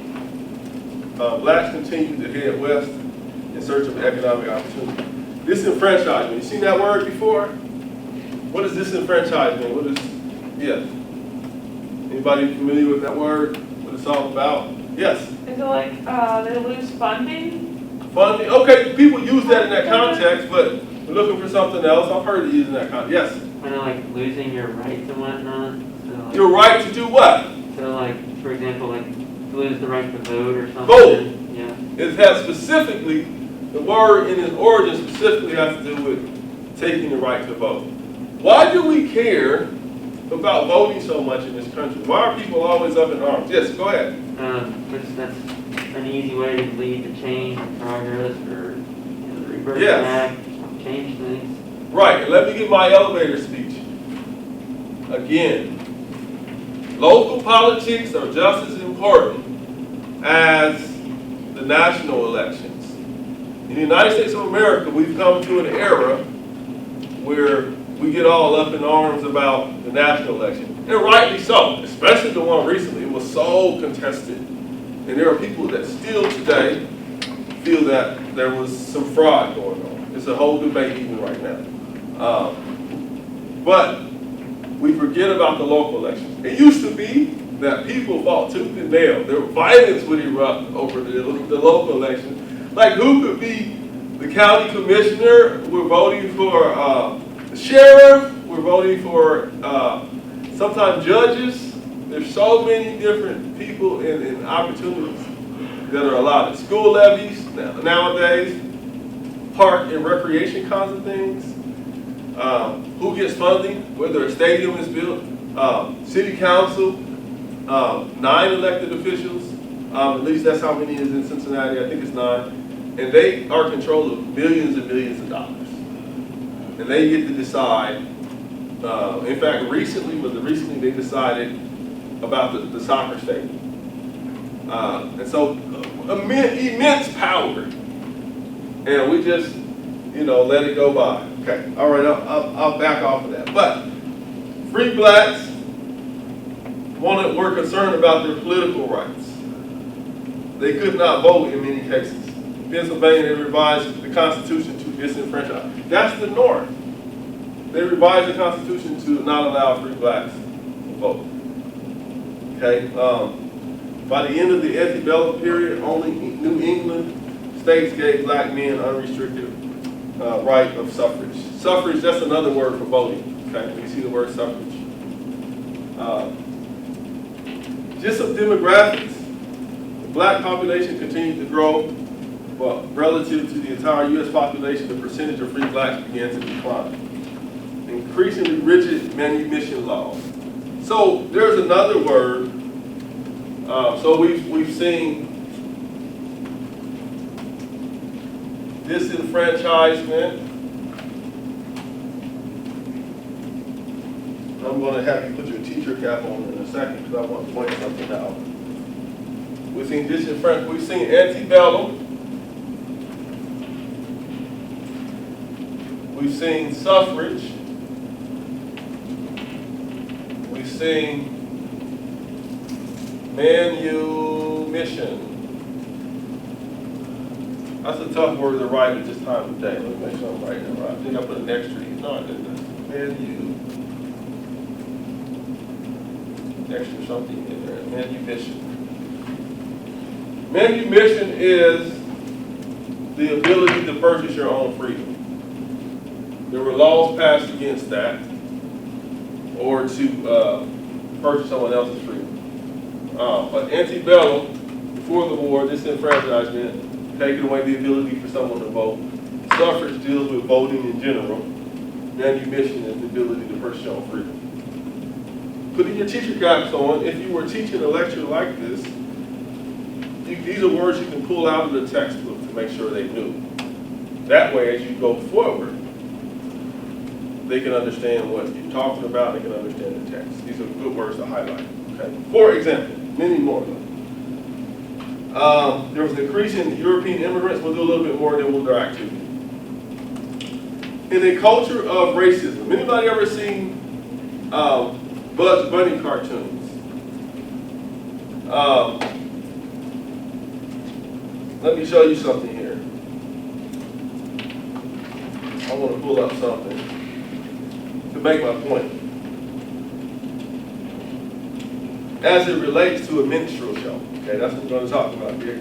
S1: Blacks continued to head west in search of economic opportunity. Disenfranchisement. You seen that word before? What is disenfranchisement? What is, yes. Anybody familiar with that word? What it's all about? Yes.
S8: Is it like they lose funding?
S1: Funding? Okay, people use that in that context, but we're looking for something else. I've heard it used in that context. Yes.
S7: Kind of like losing your rights and whatnot. So like,
S1: Your right to do what?
S7: So like, for example, like lose the right to vote or something.
S1: Vote.
S7: Yeah.
S1: It has specifically, the word in its origin specifically has to do with taking the right to vote. Why do we care about voting so much in this country? Why are people always up in arms? Yes, go ahead.
S7: That's an easy way to lead to change and progress, or reverse
S1: Yes.
S7: back, change things.
S1: Right, and let me give my elevator speech. Again, local politics are just as important as the national elections. In the United States of America, we've come to an era where we get all up in arms about the national election. And rightly so, especially the one recently. It was so contested. And there are people that still today feel that there was some fraud going on. It's a whole debate even right now. But we forget about the local elections. It used to be that people fought tooth and nail. There were violence would erupt over the local election. Like who could be the county commissioner? We're voting for the sheriff. We're voting for sometimes judges. There's so many different people and opportunities that are allowed. School levies nowadays, park and recreation kinds of things. Who gets funding, whether a stadium is built, city council, 9 elected officials, at least that's how many is in Cincinnati, I think it's 9, and they are in control of millions and millions of dollars. And they get to decide, in fact, recently they decided about the soccer stadium. And so, immense power. And we just, let it go by. Okay, all right, I'll back off of that. But free blacks were concerned about their political rights. They could not vote in many cases. Pennsylvania revised the Constitution to disenfranchise. That's the North. They revised the Constitution to not allow free blacks to vote. Okay. By the end of the antebellum period, only New England states gave black men unrestricted right of suffrage. Suffrage, that's another word for voting. Okay, when you see the word suffrage. Just some demographics. The black population continued to grow. well, relative to the entire U.S. population, the percentage of free blacks began to decline. Increasingly rigid manumission laws. So there's another word. So we've seen disenfranchisement. I'm going to have you put your teacher cap on in a second because I want to point something out. We've seen disenfranchisement. We've seen antebellum. We've seen suffrage. We've seen manumission. That's a tough word to write at this time of day. Let me make sure I'm writing it right. I think I put an extra E. No, I didn't. Extra something in there. Manumission. Manumission is the ability to purchase your own freedom. There were laws passed against that, or to purchase someone else's freedom. But antebellum, before the war, disenfranchisement, taking away the ability for someone to vote. Suffrage deals with voting in general. Manumission is the ability to purchase your own freedom. Putting your teacher caps on, if you were teaching a lecture like this, these are words you can pull out of the textbook to make sure they knew. That way, as you go forward, they can understand what you're talking about, they can understand the text. These are good words to highlight. Okay? For example, many more. There was an increase in European immigrants. We'll do a little bit more, then we'll do our activity. In a culture of racism, anybody ever seen Bugs Bunny cartoons? Let me show you something here. I want to pull up something to make my point. As it relates to a minstrel show. Okay, that's what we're going to talk about here.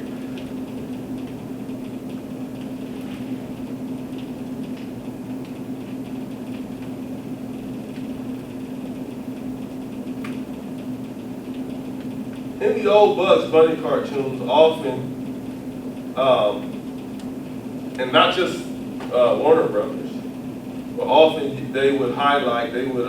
S1: In the old Bugs Bunny cartoons, often, and not just Warner Brothers, but often they would highlight, they would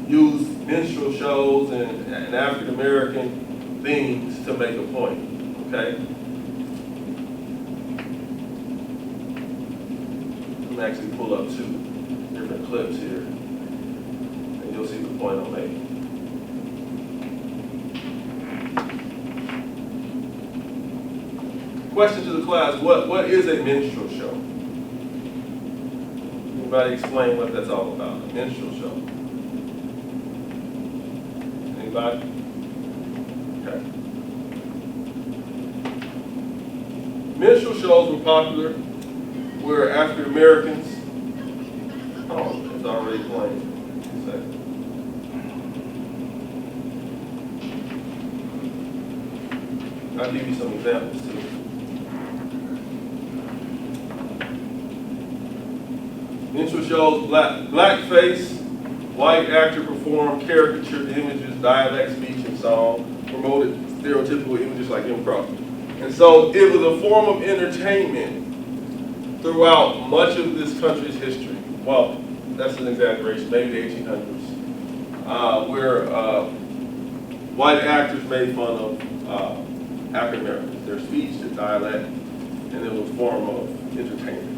S1: use minstrel shows and African American themes to make a point. Okay? I'm actually pull up 2 different clips here, and you'll see the point I'm making. Question to the class, what is a minstrel show? Anybody explain what that's all about, a minstrel show? Anybody? Okay. Minstrel shows were popular where African Americans, oh, it's already playing. I'll give you some examples too. Minstrel shows, blackface, white actor performed caricatured images, dialect, speech, and song, promoted stereotypical images like improv. And so it was a form of entertainment throughout much of this country's history. Well, that's an exaggeration, maybe the 1800s, where white actors made fun of African Americans, their speech, their dialect, and it was a form of entertainment.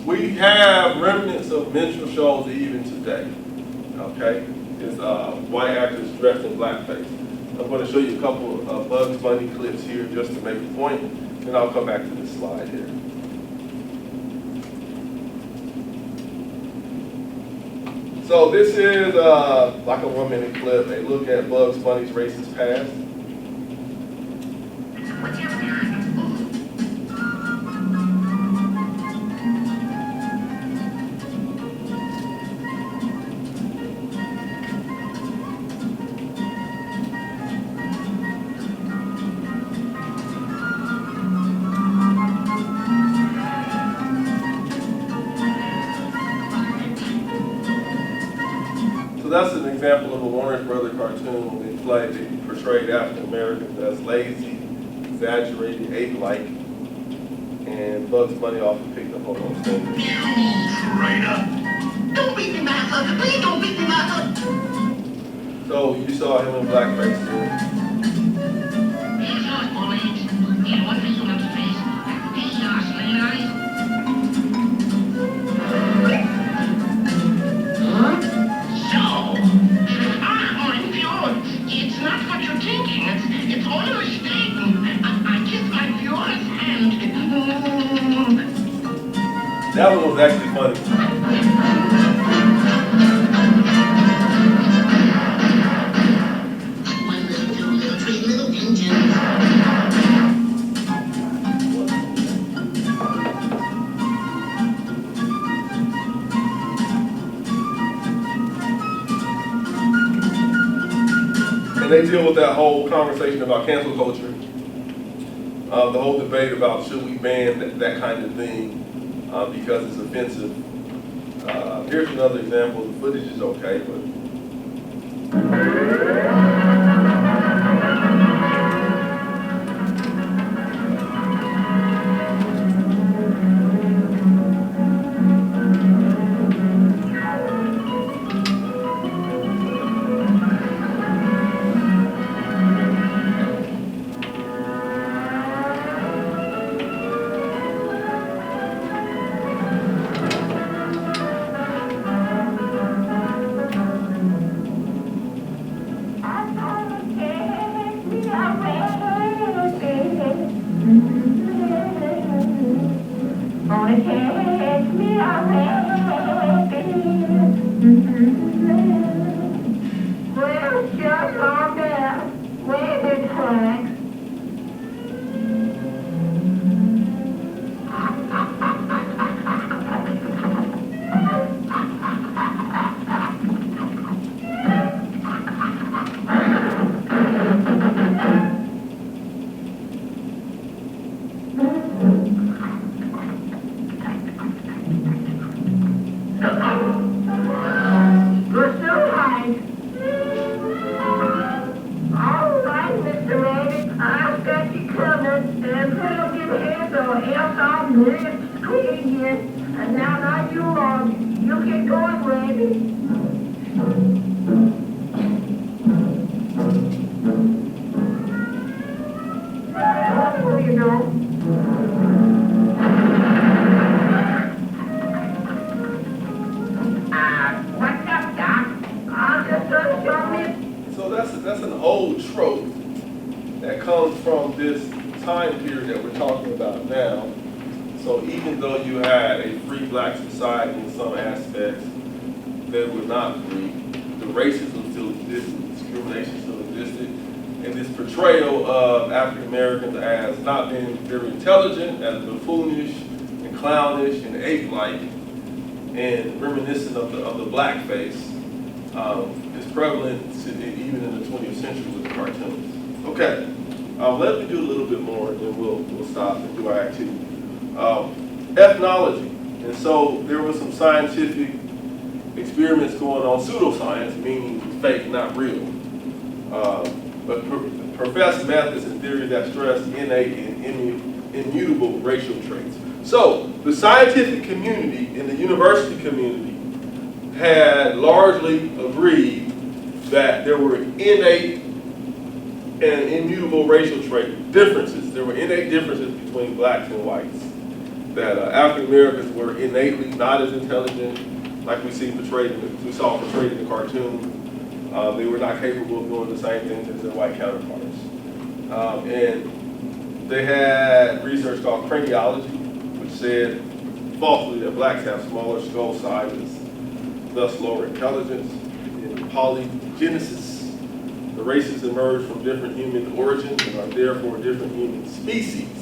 S1: We have remnants of minstrel shows even today. Okay, it's white actors dressed in blackface. I'm going to show you a couple of Bugs Bunny clips here just to make a point, and I'll come back to this slide here. So this is like a 1-minute clip, a look at Bugs Bunny's racist past. So that's an example of a Warner Brothers cartoon. They portrayed African Americans as lazy, exaggerated, ape-like, and Bugs Bunny often picked up on those things.
S10: Traitor! Don't beat me, master! Please don't beat me, master!
S1: So you saw him in blackface there.
S10: It's not what you're thinking. It's all a mistake. I kiss my Fiora's hand.
S1: That one was actually funny.
S10: One little, two little, three little engines.
S1: And they deal with that whole conversation about cancel culture, the whole debate about should we ban that kind of thing because it's offensive. Here's another example. The footage is okay, but so that's an old trope that comes from this time period that we're talking about now. So even though you had a free black society in some aspects that were not free, the racism still existed, discrimination still existed, and this portrayal of African Americans as not being very intelligent, as buffoonish and clownish and ape-like, and reminiscent of the blackface is prevalent even in the 20th century with the cartoons. Okay, let me do a little bit more, and then we'll stop and do our activity. Ethnology, and so there was some scientific experiments going on, pseudoscience, meaning fake, not real, but professed methods and theory that stress innate and immutable racial traits. So the scientific community and the university community had largely agreed that there were innate and immutable racial trait differences. There were innate differences between blacks and whites. That African Americans were innately not as intelligent, like we saw portrayed in the cartoon. They were not capable of doing the same things as their white counterparts. And they had research called craniology, which said falsely that blacks have smaller skull sizes, thus lower intelligence. In polygenesis, the races emerge from different human origins and are therefore different human species.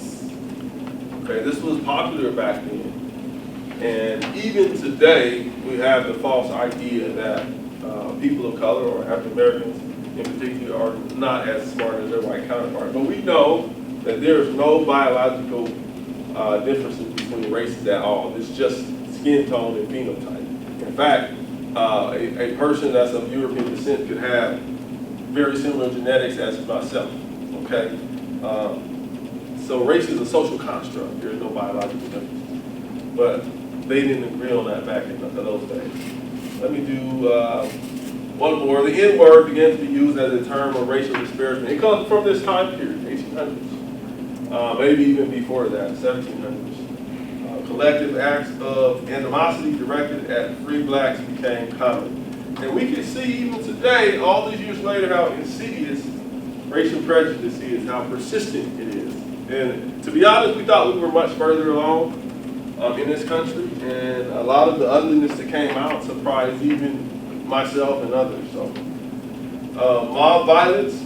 S1: Okay, this was popular back then. And even today, we have the false idea that people of color or African Americans in particular are not as smart as their white counterparts. But we know that there's no biological differences between races at all. It's just skin tone and phenotype. In fact, a person that's of European descent could have very similar genetics as myself, okay? So race is a social construct. There is no biological difference. But they didn't agree on that back in those days. Let me do one more. The N word began to be used as a term of racial disparagement. It comes from this time period, 1800s, maybe even before that, 1700s. Collective acts of animosity directed at free blacks became common. And we can see even today, all these years later, how insidious racial prejudice is, how persistent it is. And to be honest, we thought we were much further along in this country, and a lot of the ugliness that came out surprised even myself and others. So, mob violence,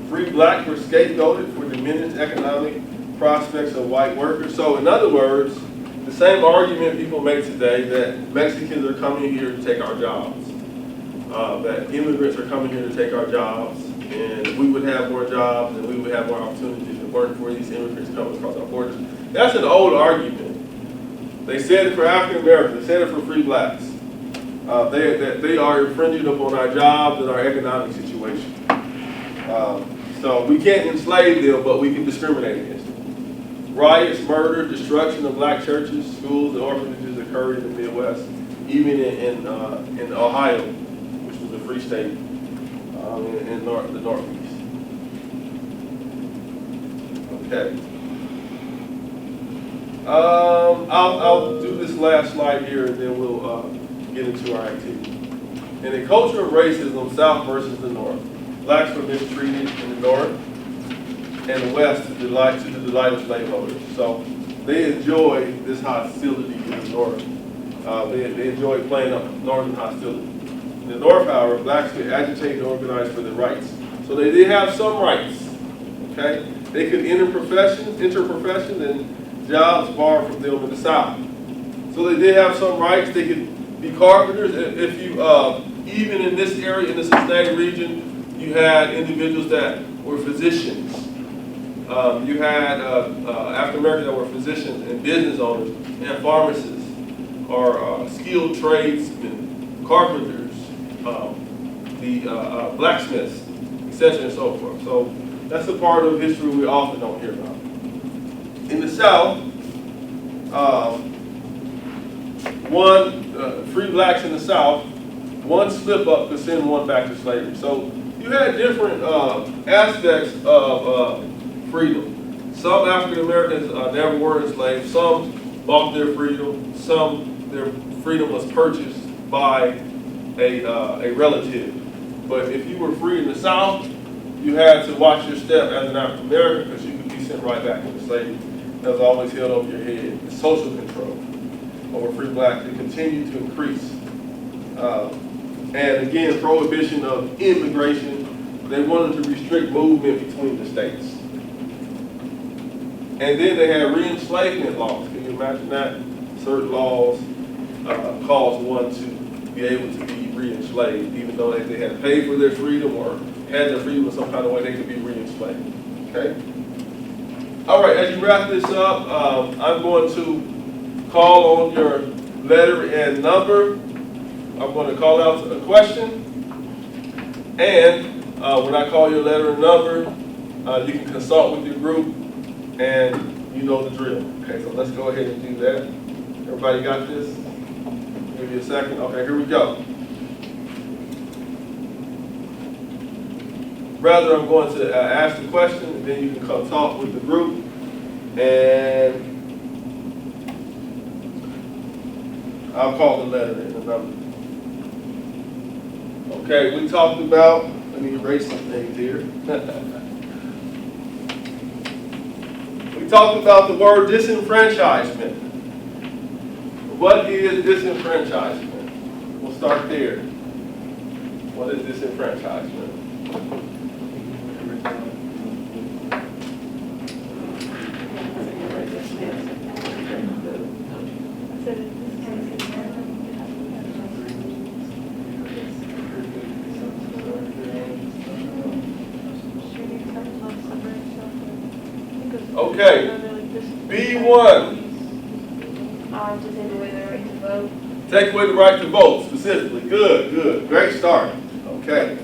S1: free blacks were scapegoated for diminished economic prospects of white workers. So in other words, the same argument people make today that Mexicans are coming here to take our jobs, that immigrants are coming here to take our jobs, and we would have more jobs and we would have more opportunities to work for these immigrants coming across our borders. That's an old argument. They said it for African Americans, they said it for free blacks. They are infringing upon our jobs and our economic situation. So we can't enslave them, but we can discriminate against them. Riots, murder, destruction of black churches, schools, and orphanages occurred in the Midwest, even in Ohio, which was a free state in the Northeast. Okay. I'll do this last slide here, and then we'll get into our activity. In a culture of racism, South versus the North, blacks were mistreated in the North and the West to the delight of slaveholders. So they enjoy this hostility in the North. They enjoy playing up Northern hostility. In the North, however, blacks could agitate and organize for their rights. So they did have some rights. Okay, they could enter professions, and jobs borrowed from them in the South. So they did have some rights. They could be carpenters. If you even in this area, in the Cincinnati region, you had individuals that were physicians. You had African Americans that were physicians and business owners and pharmacists, or skilled tradesmen, carpenters, the blacksmiths, etc. and so forth. So that's a part of history we often don't hear about. In the South, free blacks in the South, one slip up could send one back to slavery. So you had different aspects of freedom. Some African Americans never were enslaved. Some bought their freedom. Some their freedom was purchased by a relative. But if you were free in the South, you had to watch your step as an African American, because you could be sent right back into slavery. That was always held over your head. The social control over free blacks, it continued to increase. And again, prohibition of immigration. They wanted to restrict movement between the states. And then they had re-enslavement laws. Can you imagine that? Certain laws caused one to be able to be re-enslaved, even though they had paid for their freedom or had their freedom in some kind of way, they could be re-enslaved. Okay? All right, as you wrap this up, I'm going to call on your letter and number. I'm going to call out a question. And when I call your letter and number, you can consult with your group, and you know the drill. Okay, so let's go ahead and do that. Everybody got this? Give me a second. Okay, here we go. Rather, I'm going to ask the question, and then you can come talk with the group. And I'll call the letter and the number. Okay, we talked about, let me erase some things here. We talked about the word disenfranchisement. What is disenfranchisement? We'll start there. What is disenfranchisement? Okay, B1.
S4: To take away the right to vote.
S1: Take away the right to vote, specifically. Good, good. Great start. Okay.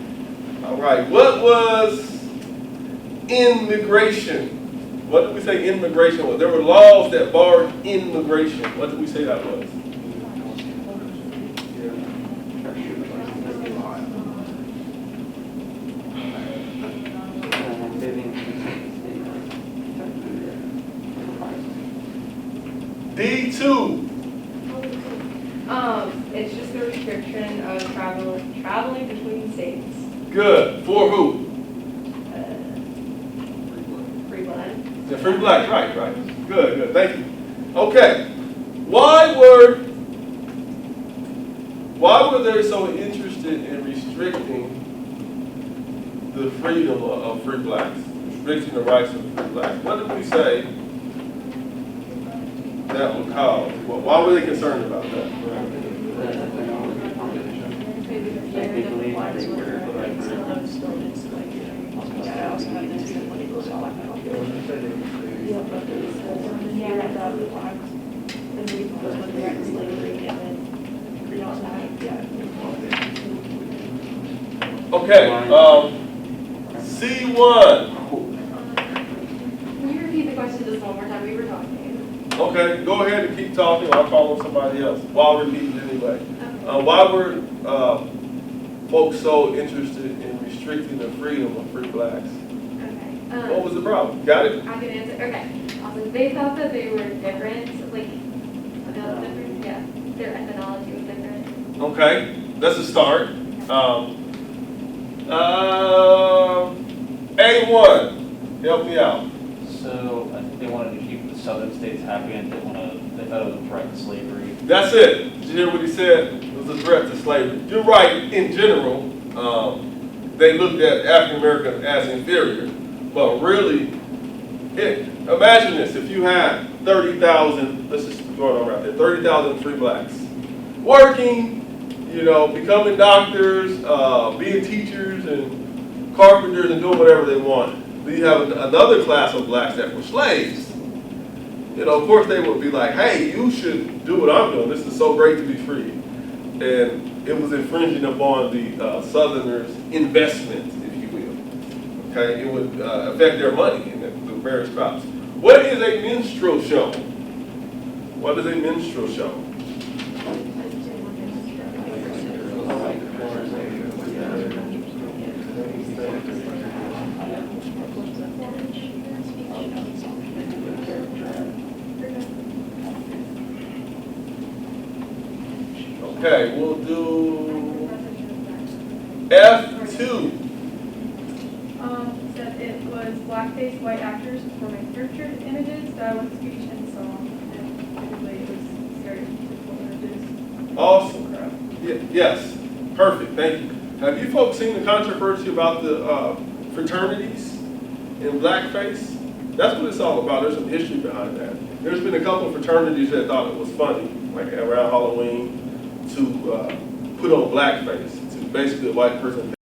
S1: All right. What was immigration? What did we say immigration was? There were laws that barred immigration. What did we say that was? D2.
S9: It's just the restriction of traveling between states.
S1: Good. For who?
S9: Free blood.
S1: The free blacks, right. Good, thank you. Okay. Why were they so interested in restricting the freedom of free blacks? Restricting the rights of free blacks? What did we say that would cause? Well, why were they concerned about that?
S7: They believe they were.
S1: Okay, C1.
S9: Can you repeat the question just one more time? We were talking.
S1: Okay, go ahead and keep talking. I'll call on somebody else. Well, I'll repeat it anyway. Why were folks so interested in restricting the freedom of free blacks?
S9: Okay.
S1: What was the problem? Got it?
S9: I can answer. Okay. Awesome. They thought that they were different, like different. Yeah. Their ethnology was different.
S1: Okay, that's a start. A1, help me out.
S2: So I think they wanted to keep the southern states happy and they thought it was a threat to slavery.
S1: That's it. Did you hear what he said? It was a threat to slavery. You're right, in general, they looked at African Americans as inferior, but really, imagine this, if you had 30,000, let's just throw it on right there, 30,000 free blacks, working, becoming doctors, being teachers and carpenters and doing whatever they wanted. Then you have another class of blacks that were slaves. Of course they would be like, hey, you should do what I'm doing. This is so great to be free. And it was infringing upon the Southerners' investment, if you will. Okay, it would affect their money in the various crops. What is a minstrel show? What is a minstrel show? Okay, we'll do F2.
S8: Said it was blackface white actors performing scriptured images, style of speech, and song. And typically it was stereotypical images.
S1: Awesome. Yes, perfect, thank you. Have you folks seen the controversy about the fraternities in blackface? That's what it's all about. There's some history behind that. There's been a couple of fraternities that thought it was funny, like around Halloween, to put on blackface, to basically a white person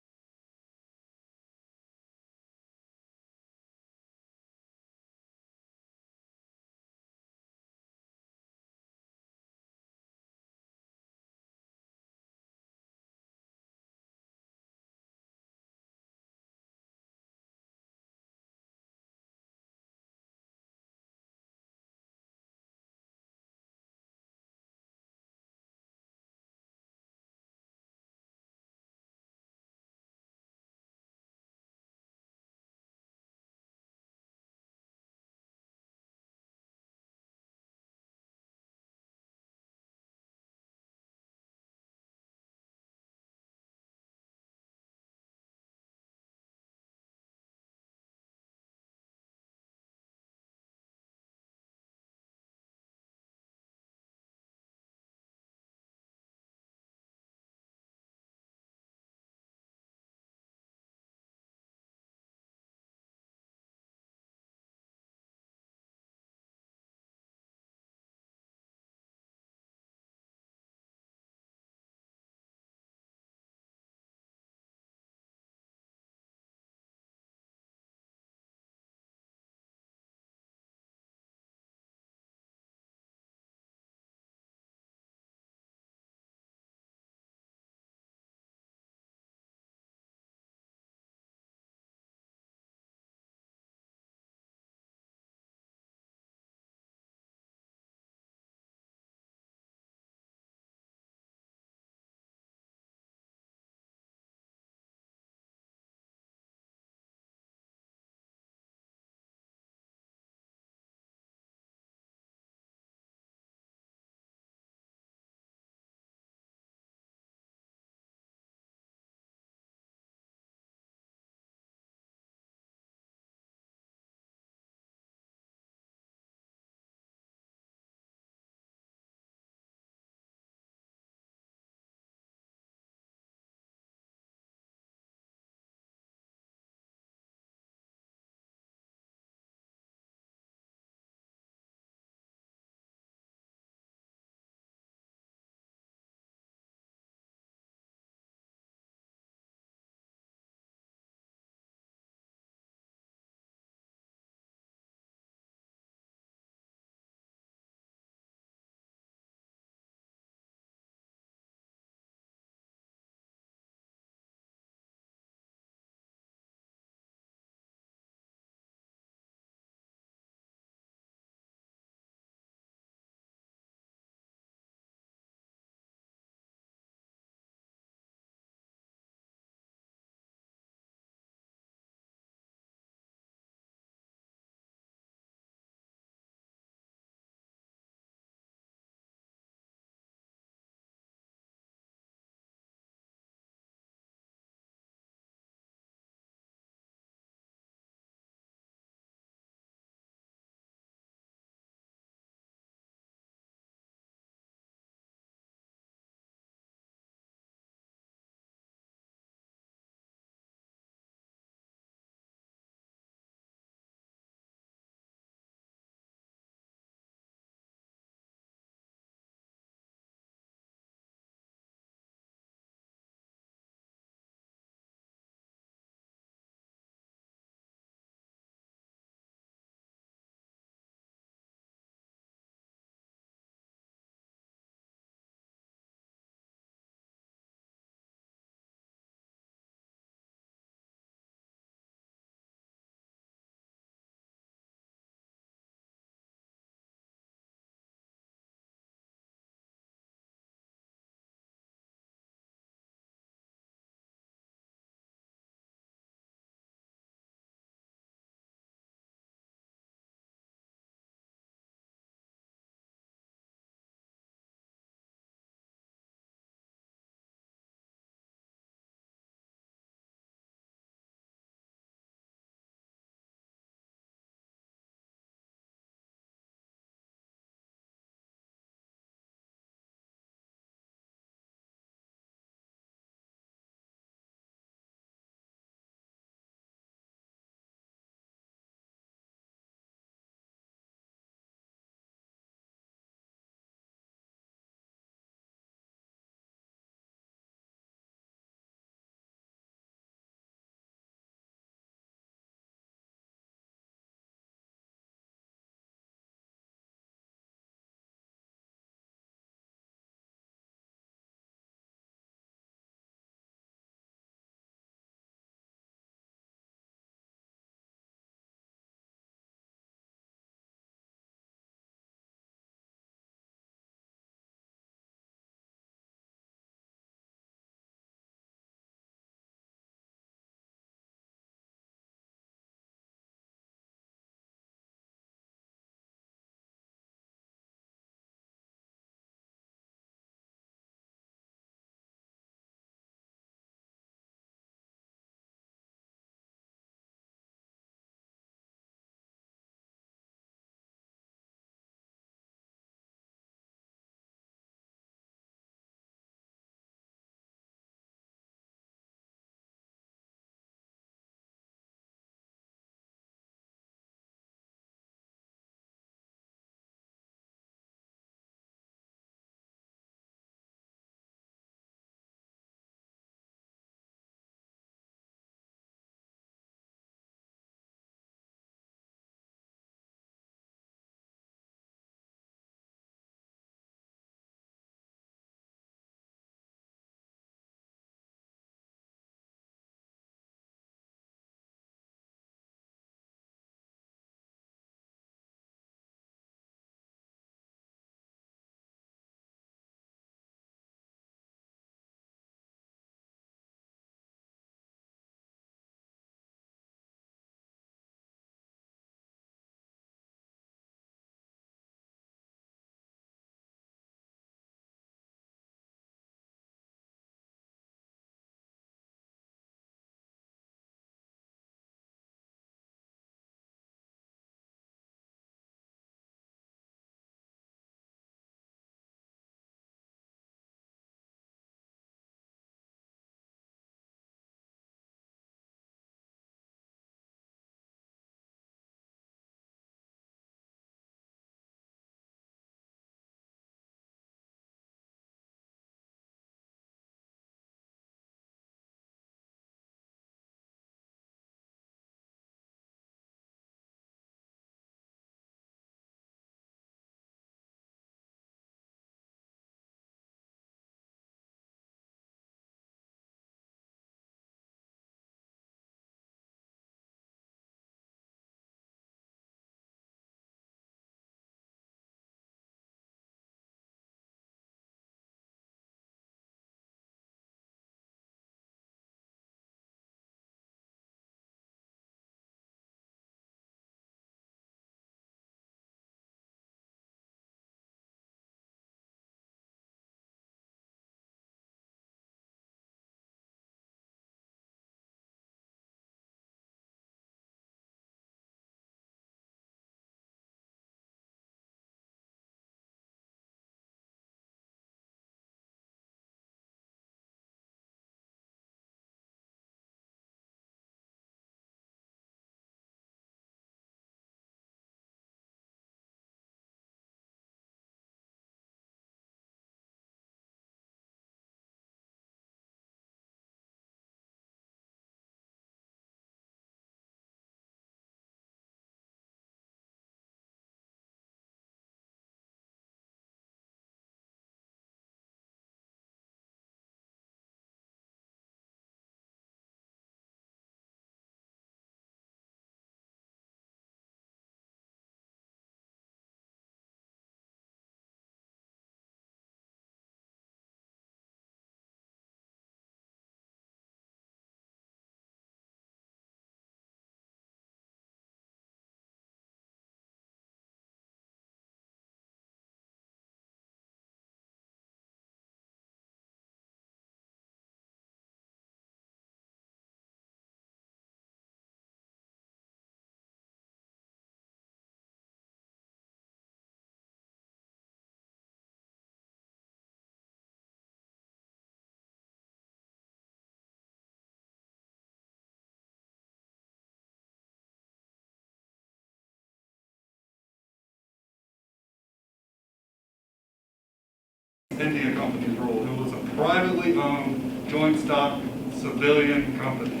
S3: India Company's rule, who was a privately owned joint stock civilian company.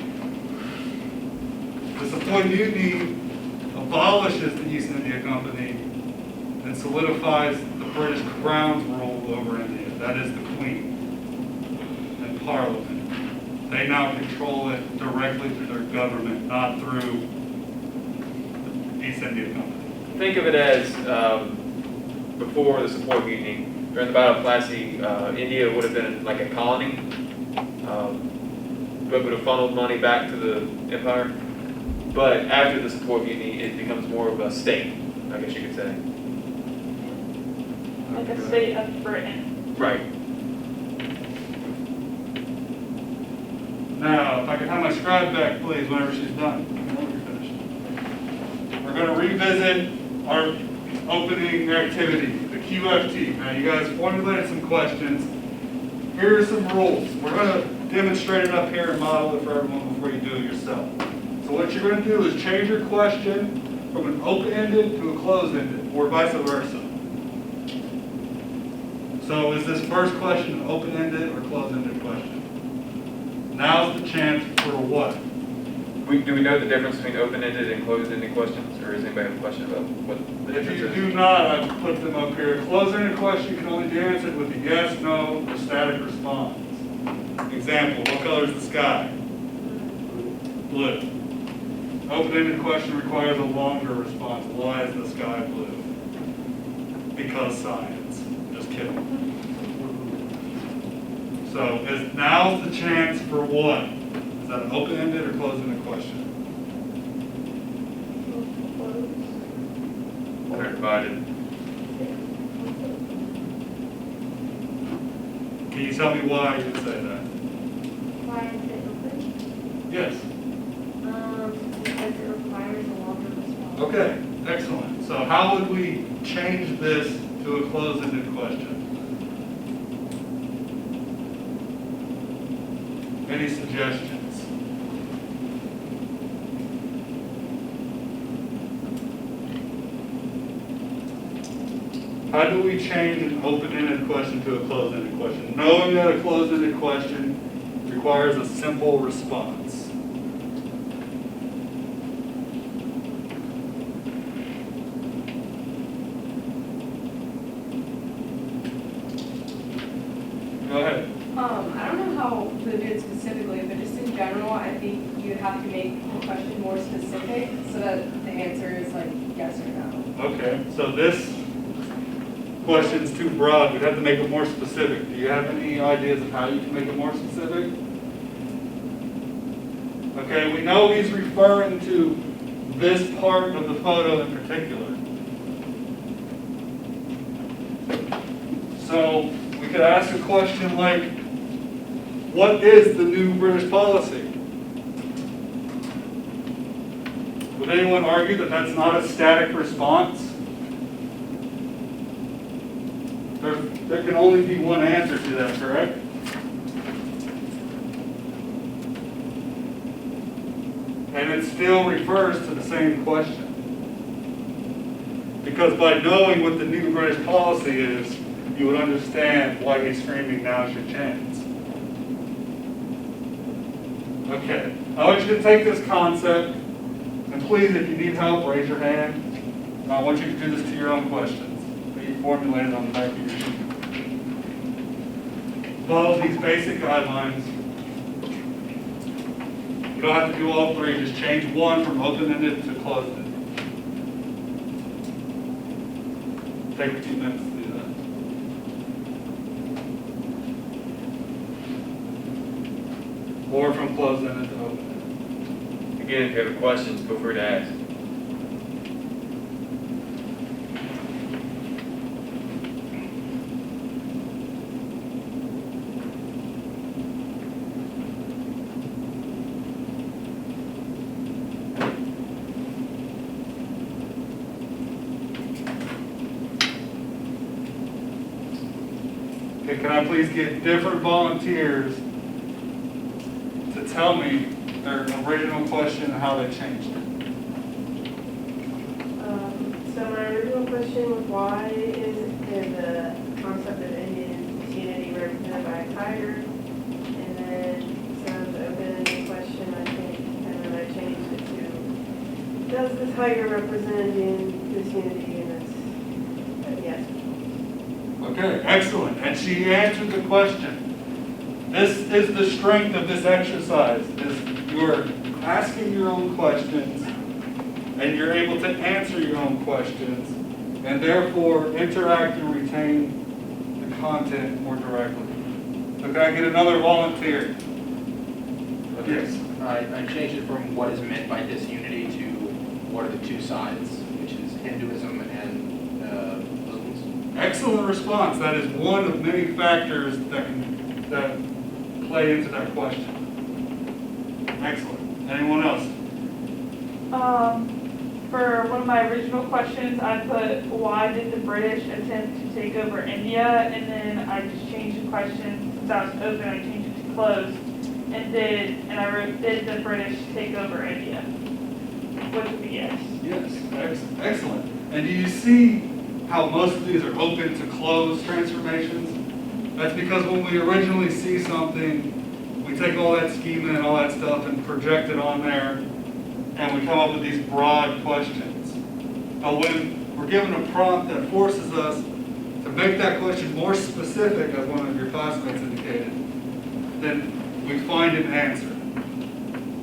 S3: The Sepoy Mutiny abolishes the East India Company and solidifies the British Crown's rule over India. That is the Queen and Parliament. They now control it directly through their government, not through the East India Company.
S6: Think of it as before the Sepoy Mutiny, during the Battle of Plassey, India would have been like a colony, but would have funneled money back to the empire. But after the Sepoy Mutiny, it becomes more of a state, I guess you could say.
S4: Like a state of Britain.
S6: Right.
S3: Now, if I could have my scribe back, please, whenever she's done. Whenever you're finished. We're going to revisit our opening activity, the QFT. Now, you guys formulated some questions. Here are some rules. We're going to demonstrate it up here and model it for everyone before you do it yourself. So what you're going to do is change your question from an open-ended to a closed-ended, or vice versa. So is this first question an open-ended or closed-ended question? Now's the chance for what?
S6: Do we know the difference between open-ended and closed-ended questions, or does anybody have a question about what the
S3: If
S6: difference
S3: you
S6: is?
S3: do not, I've put them up here. A closed-ended question can only be answered with a yes, no, or static response. Example, what color is the sky? Blue. Open-ended question requires a longer response. Why is the sky blue? Because science. Just kidding. So now's the chance for what? Is that an open-ended or closed-ended question?
S6: They're divided.
S3: Can you tell me why you would say that?
S8: Why is it open?
S3: Yes.
S8: Because it requires a longer response.
S3: Okay, excellent. So how would we change this to a closed-ended question? Any suggestions? How do we change an open-ended question to a closed-ended question? Knowing that a closed-ended question requires a simple response. Go ahead.
S11: I don't know how to do it specifically, but just in general, I think you have to make the question more specific so that the answer is like yes or no.
S3: Okay, so this question's too broad. We'd have to make it more specific. Do you have any ideas of how you can make it more specific? Okay, we know he's referring to this part of the photo in particular. So we could ask a question like, what is the new British policy? Would anyone argue that that's not a static response? There can only be one answer to that, correct? And it still refers to the same question. Because by knowing what the new British policy is, you would understand why he's screaming, now's your chance. Okay, I want you to take this concept, and please, if you need help, raise your hand. I want you to do this to your own questions that you formulated on the back of your sheet. Follow these basic guidelines. You don't have to do all three, just change one from open-ended to closed-ended. Take a few minutes to do that. Or from closed-ended to open-ended.
S6: Again, if you have questions, feel free to ask.
S3: Okay, can I please get different volunteers to tell me their original question and how they changed it?
S8: So my original question was why is the concept of Indian here. And then instead of the open-ended question, I think, and then I changed it to, does this how you're representing this unity? And it's, yes.
S3: Okay, excellent. And she answered the question. This is the strength of this exercise, is you're asking your own questions, and you're able to answer your own questions, and therefore interact and retain the content more directly. So can I get another volunteer? Yes.
S2: I changed it from what is meant by disunity to what are the two sides, which is Hinduism and Muslims.
S3: Excellent response. That is one of many factors that play into that question. Excellent. Anyone else?
S12: For one of my original questions, I put, why did the British attempt to take over India? And then I just changed the question, since I was open, I changed it to closed. And I wrote, did the British take over India? Which would be yes.
S3: Yes, excellent. And do you see how most of these are open to closed transformations? That's because when we originally see something, we take all that schema and all that stuff and project it on there, and we come up with these broad questions. But when we're given a prompt that forces us to make that question more specific, as one of your classmates indicated, then we find an answer.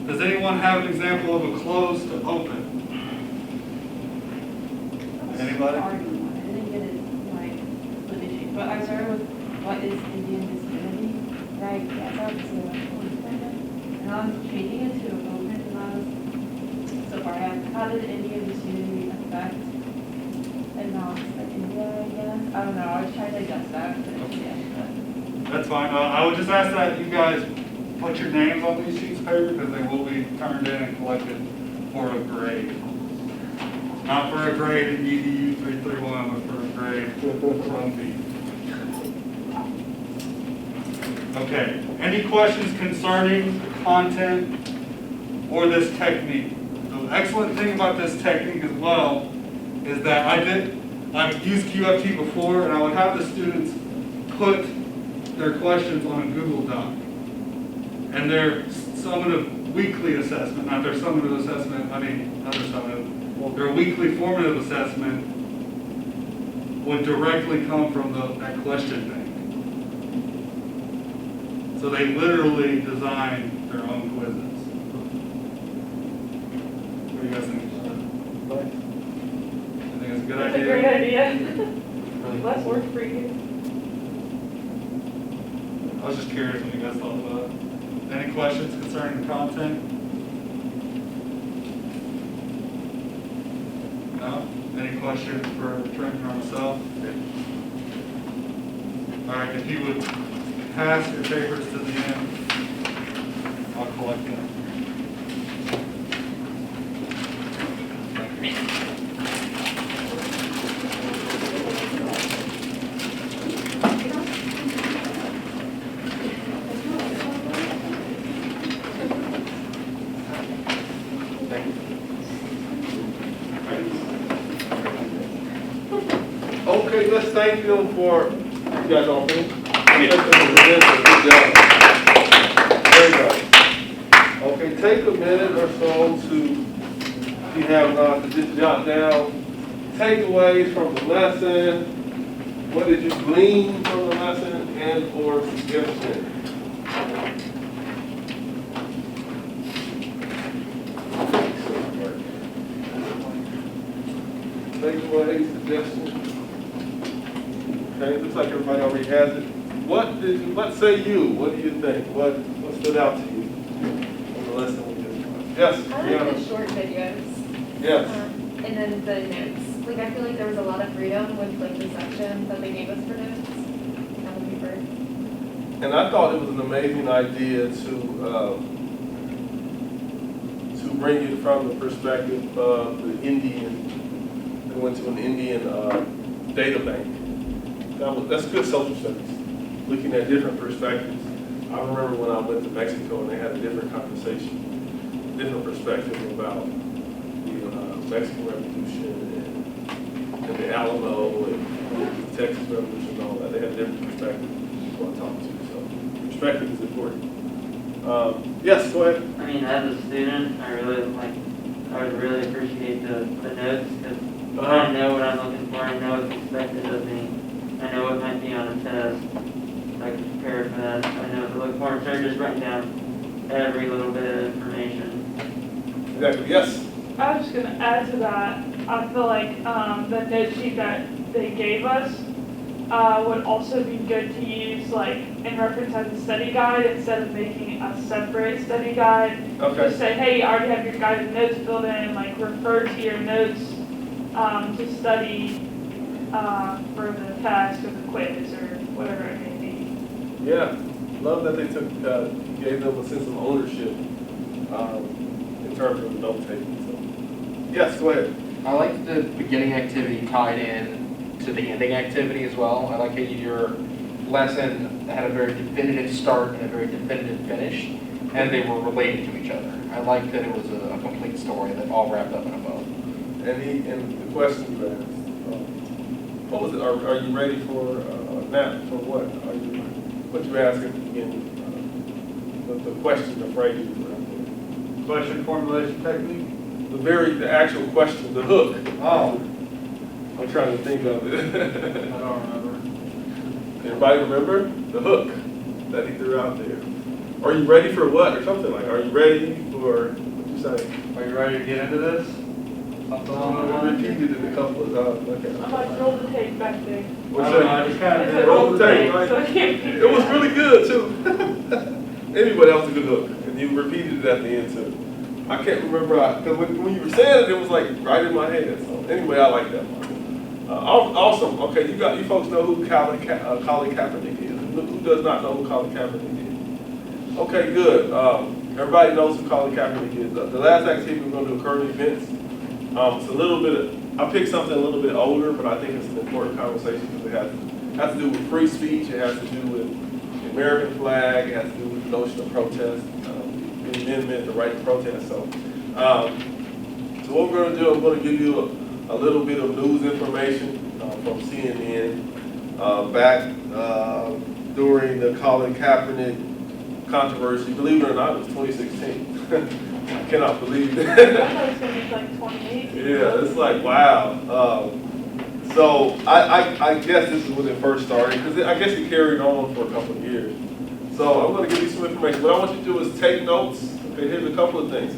S3: Does anyone have an example of a closed to open? Anybody?
S11: I didn't get it like clinician, but I started with what is Indian disunity, right? Yeah, that was and I was changing it to open, and I was so far ahead. How did Indian disunity affect and not India? I guess I don't know. I was trying to digest that, but yeah.
S3: That's fine. I would just ask that you guys put your names on these sheets of paper because they will be turned in and collected for a grade. Not for a grade in EDU 331, but for a grade from B. Okay. Any questions concerning the content or this technique? The excellent thing about this technique as well is that I've used QFT before, and I would have the students put their questions on a Google Doc. And their summative weekly assessment, not their summative assessment, not their summative, their weekly formative assessment would directly come from that question bank. So they literally design their own quizzes. What do you guys think about that? I think it's a good
S12: That's
S3: idea.
S12: a great idea. Less work for you.
S3: I was just curious what you guys thought about it. Any questions concerning the content? No? Any questions for Trenton or myself? All right, if you would pass your papers to the end, I'll collect them.
S1: Okay, let's thank them for, you guys all finished? Good job. Very good. Okay, take a minute or so to, if you have not, to just jot down takeaways from the lesson. What did you glean from the lesson and or suggestions? Takeaways, suggestions. Okay, looks like everybody already has it. What say you? What do you think? What stood out to you from the lesson we just watched? Yes,
S9: I like the short videos.
S1: Yes.
S9: And then the notes. Like, I feel like there was a lot of freedom with, like, the section that they gave us for notes on the paper.
S1: And I thought it was an amazing idea to bring it from the perspective of the Indian. They went to an Indian data bank. That's good social studies, looking at different perspectives. I remember when I went to Mexico and they had a different conversation, different perspective about the Mexican Revolution and the Alamo and the Texas Revolution and all that. They had different perspectives people I talked to. So perspective is important. Yes, go ahead.
S7: I mean, as a student, I would really appreciate the notes, because I know what I'm looking for, I know what's expected of me, I know what might be on a test, so I can prepare for that, I know what to look for, instead of just writing down every little bit of information.
S1: Exactly, yes.
S12: I was just gonna add to that, I feel like, the note sheet that they gave us, would also be good to use like in reference as a study guide instead of making a separate study guide.
S1: Okay.
S12: Just say, hey, you already have your guided notes filled in, like refer to your notes to study for the test or the quiz or whatever it may be.
S1: Yeah, love that they took, gave them a sense of ownership in terms of the note taking. So, yes, go ahead.
S2: I like the beginning activity tied in to the ending activity as well. I like how your lesson had a very definitive start and a very definitive finish, and they were related to each other. I like that it was a complete story that all wrapped up in a bow.
S1: And the question you asked, what was it? Are you ready for nap? For what? What you asked at the beginning? The question, the phrase you put out there.
S3: Question formulation technique?
S1: The actual question, the hook.
S3: Oh.
S1: I'm trying to think of it.
S3: I don't remember.
S1: Anybody remember? The hook that he threw out there. Are you ready for what? Or something like, are you ready for, what you say?
S3: Are you ready to get into this? Something along those
S1: I
S3: lines?
S1: repeated it a couple of times. Okay.
S12: I'm like, roll the tape back there.
S1: What's
S3: I don't know,
S1: that?
S3: I just kind
S12: I
S3: of
S12: said
S3: did.
S1: roll the tape, right?
S12: so I can't
S1: It was really good too. Anyway, that was a good hook. And you repeated it at the end too. I can't remember, because when you were saying it, it was like right in my head. So anyway, I like that one. Awesome. Okay, you folks know who Colin Kaepernick is. Who does not know who Colin Kaepernick is? Okay, good. Everybody knows who Colin Kaepernick is. The last activity we're going to do current events. It's a little bit. I picked something a little bit older, but I think it's an important conversation because it has to do with free speech. It has to do with the American flag. It has to do with the notion of protest, the amendment, the right to protest. So what we're going to do, I'm going to give you a little bit of news information from CNN back during the Colin Kaepernick controversy. Believe it or not, it was 2016. I cannot believe it.
S12: I thought it was going to be like 28.
S1: Yeah, it's like, wow. So I guess this is when it first started, because I guess it carried on for a couple of years. So I'm going to give you some information. What I want you to do is take notes. Okay, here's a couple of things.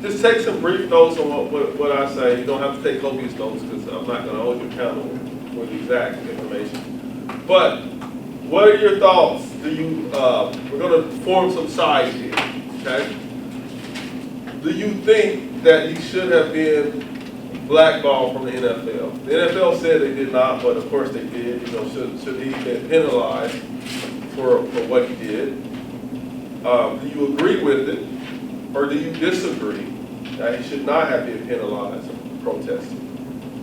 S1: Just take some brief notes on what I say. You don't have to take copious notes because I'm not going to hold you accountable for the exact information. But what are your thoughts? We're going to form some sides here, okay? Do you think that he should have been blackballed from the NFL? The NFL said they did not, but of course they did. Should he have been penalized for what he did? Do you agree with it? Or do you disagree that he should not have been penalized for protesting?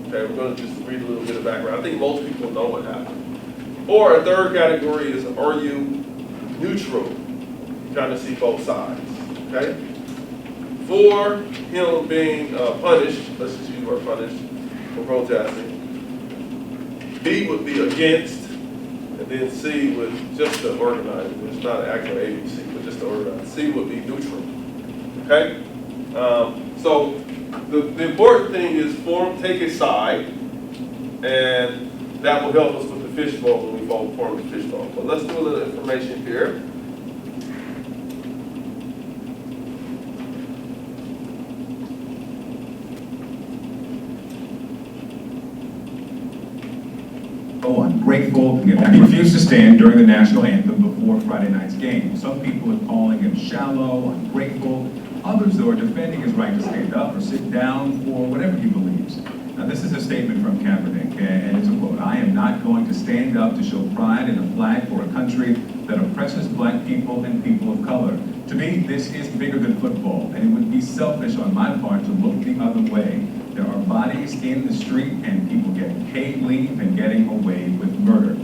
S1: Okay, we're going to just read a little bit of background. I think most people know what happened. Or a third category is, are you neutral? Trying to see both sides, okay? For him being punished, let's just use the word punished, for protesting. B would be against, and then C would just to organize. It's not an actual A, B, C, but just to organize. C would be neutral. Okay? So the important thing is take a side, and that will help us with the fishbowl when we form the fishbowl. But let's do a little information here.
S13: Ungrateful, and refused to stand during the national anthem before Friday night's game. Some people are calling him shallow, ungrateful. Others, though, are defending his right to stand up or sit down for whatever he believes. Now, this is a statement from Kaepernick, and it's a quote. "I am not going to stand up to show pride in a flag for a country that oppresses black people and people of color. To me, this is bigger than football, and it would be selfish on my part to look the other way. There are bodies in the street, and people getting paid leave and getting away with murder."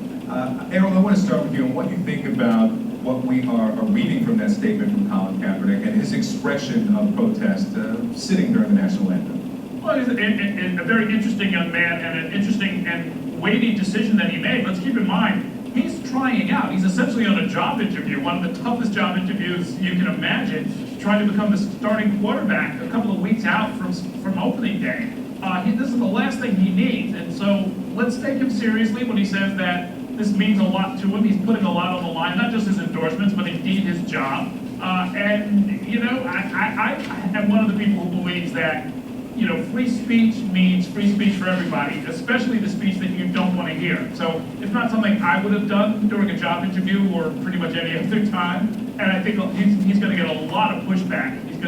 S13: Errol, I want to start with you on what you think about what we are reading from that statement from Colin Kaepernick and his expression of protest sitting during the national anthem.
S14: Well, he's a very interesting young man and an interesting and weighty decision that he made. Let's keep in mind, he's trying out. He's a essentially on a job interview, one of the toughest job interviews you can imagine, trying to become the starting quarterback a couple of weeks out from opening day. This is the last thing he needs, and so let's take him seriously when he says that this means a lot to him. He's putting a lot on the line, not just his endorsements, but indeed his job. And, you know, I am one of the people who believes that, you know, free speech means free speech for everybody, especially the speech that you don't want to hear. So it's not something I would have done during a job interview or pretty much any other time. And I think he's going to get a lot of pushback. It's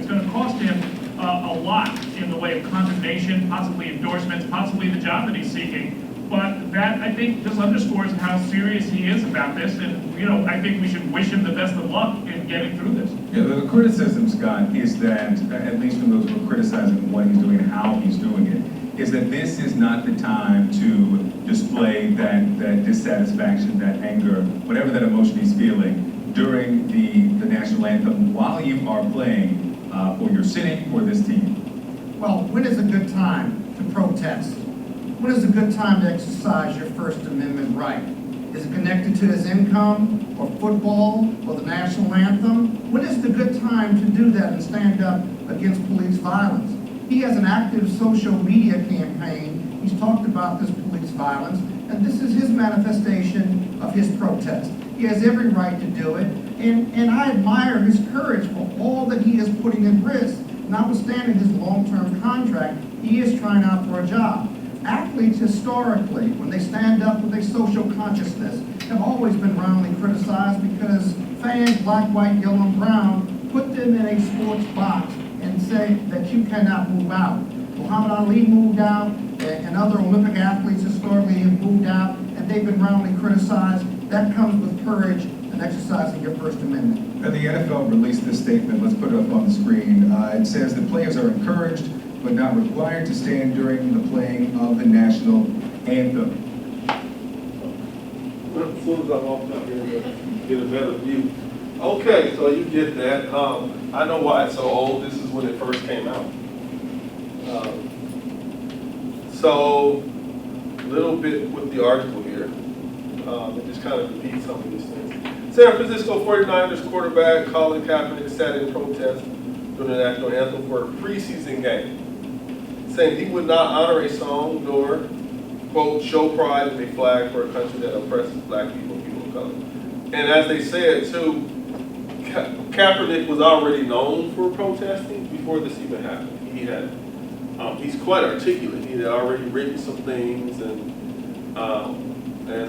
S14: going to cost him a lot in the way of condemnation, possibly endorsements, possibly the job that he's seeking. But that, I think, just underscores how serious he is about this. And, you know, I think we should wish him the best of luck in getting through this.
S13: Yeah, the criticism, Scott, is that, at least from those who are criticizing what he's doing and how he's doing it, is that this is not the time to display that dissatisfaction, that anger, whatever that emotion he's feeling during the national anthem while you are playing for your city, for this team.
S15: Well, when is a good time to protest? When is a good time to exercise your First Amendment right? Is it connected to his income, or football, or the national anthem? When is the good time to do that and stand up against police violence? He has an active social media campaign. He's talked about this police violence, and this is his manifestation of his protest. He has every right to do it, and I admire his courage for all that he is putting at risk. Notwithstanding his long-term contract, he is trying out for a job. Athletes historically, when they stand up with a social consciousness, have always been roundly criticized because fans, black, white, yellow, and brown, put them in a sports box and say that you cannot move out. Muhammad Ali moved out, and other Olympic athletes historically have moved out, and they've been roundly criticized. That comes with courage and exercising your First Amendment.
S13: And the NFL released this statement. Let's put it up on the screen. It says that players are encouraged but not required to stand during the playing of the national anthem.
S1: As soon as I'm off up here, get a better view. Okay, so you get that. I know why it's so old. This is when it first came out. So, a little bit with the article here. It just kind of repeats some of these things. San Francisco 49ers quarterback Colin Kaepernick sat in protest during the national anthem for a preseason game, saying he would not honor a song nor, quote, show pride in a flag for a country that oppresses black people and people of color. And as they said, too, Kaepernick was already known for protesting before this even happened. He's quite articulate. He had already written some things, and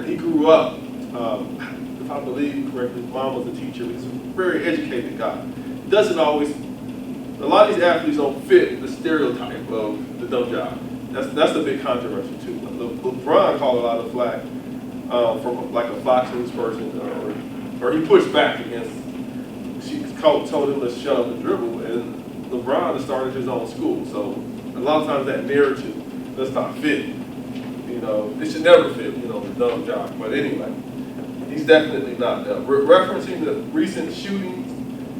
S1: he grew up, if I believe correctly, his mom was a teacher. He's a very educated guy. He doesn't always, a lot of these athletes don't fit the stereotype of the dumb job. That's the big controversy too. LeBron called a lot of flack from like a Fox News person, or he pushed back against. She told him to shut up and dribble, and LeBron started his own school. So a lot of times that narrative does not fit. You know, it should never fit. You know, the dumb job. But anyway, he's definitely not. Referencing the recent shootings,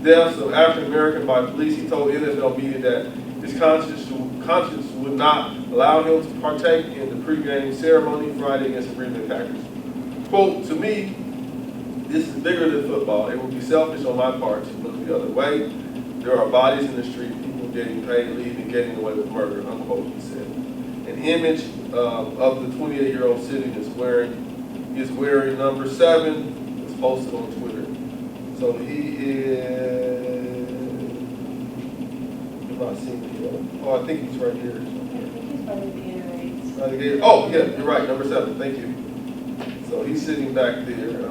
S1: deaths of African Americans by police, he told NFL media that his conscience would not allow him to partake in the pregame ceremony Friday against the Green Bay Packers. Quote, to me, this is bigger than football. It would be selfish on my part to look the other way. There are bodies in the street, people getting paid, leaving, getting away with murder, unquote, he said. An image of the 28-year-old sitting is wearing number 7, was posted on Twitter. So he is, I'm not seeing it. Oh, I think he's right here.
S11: He's probably the Gatorade.
S1: Oh, yeah, you're right, number 7, thank you. So he's sitting back there.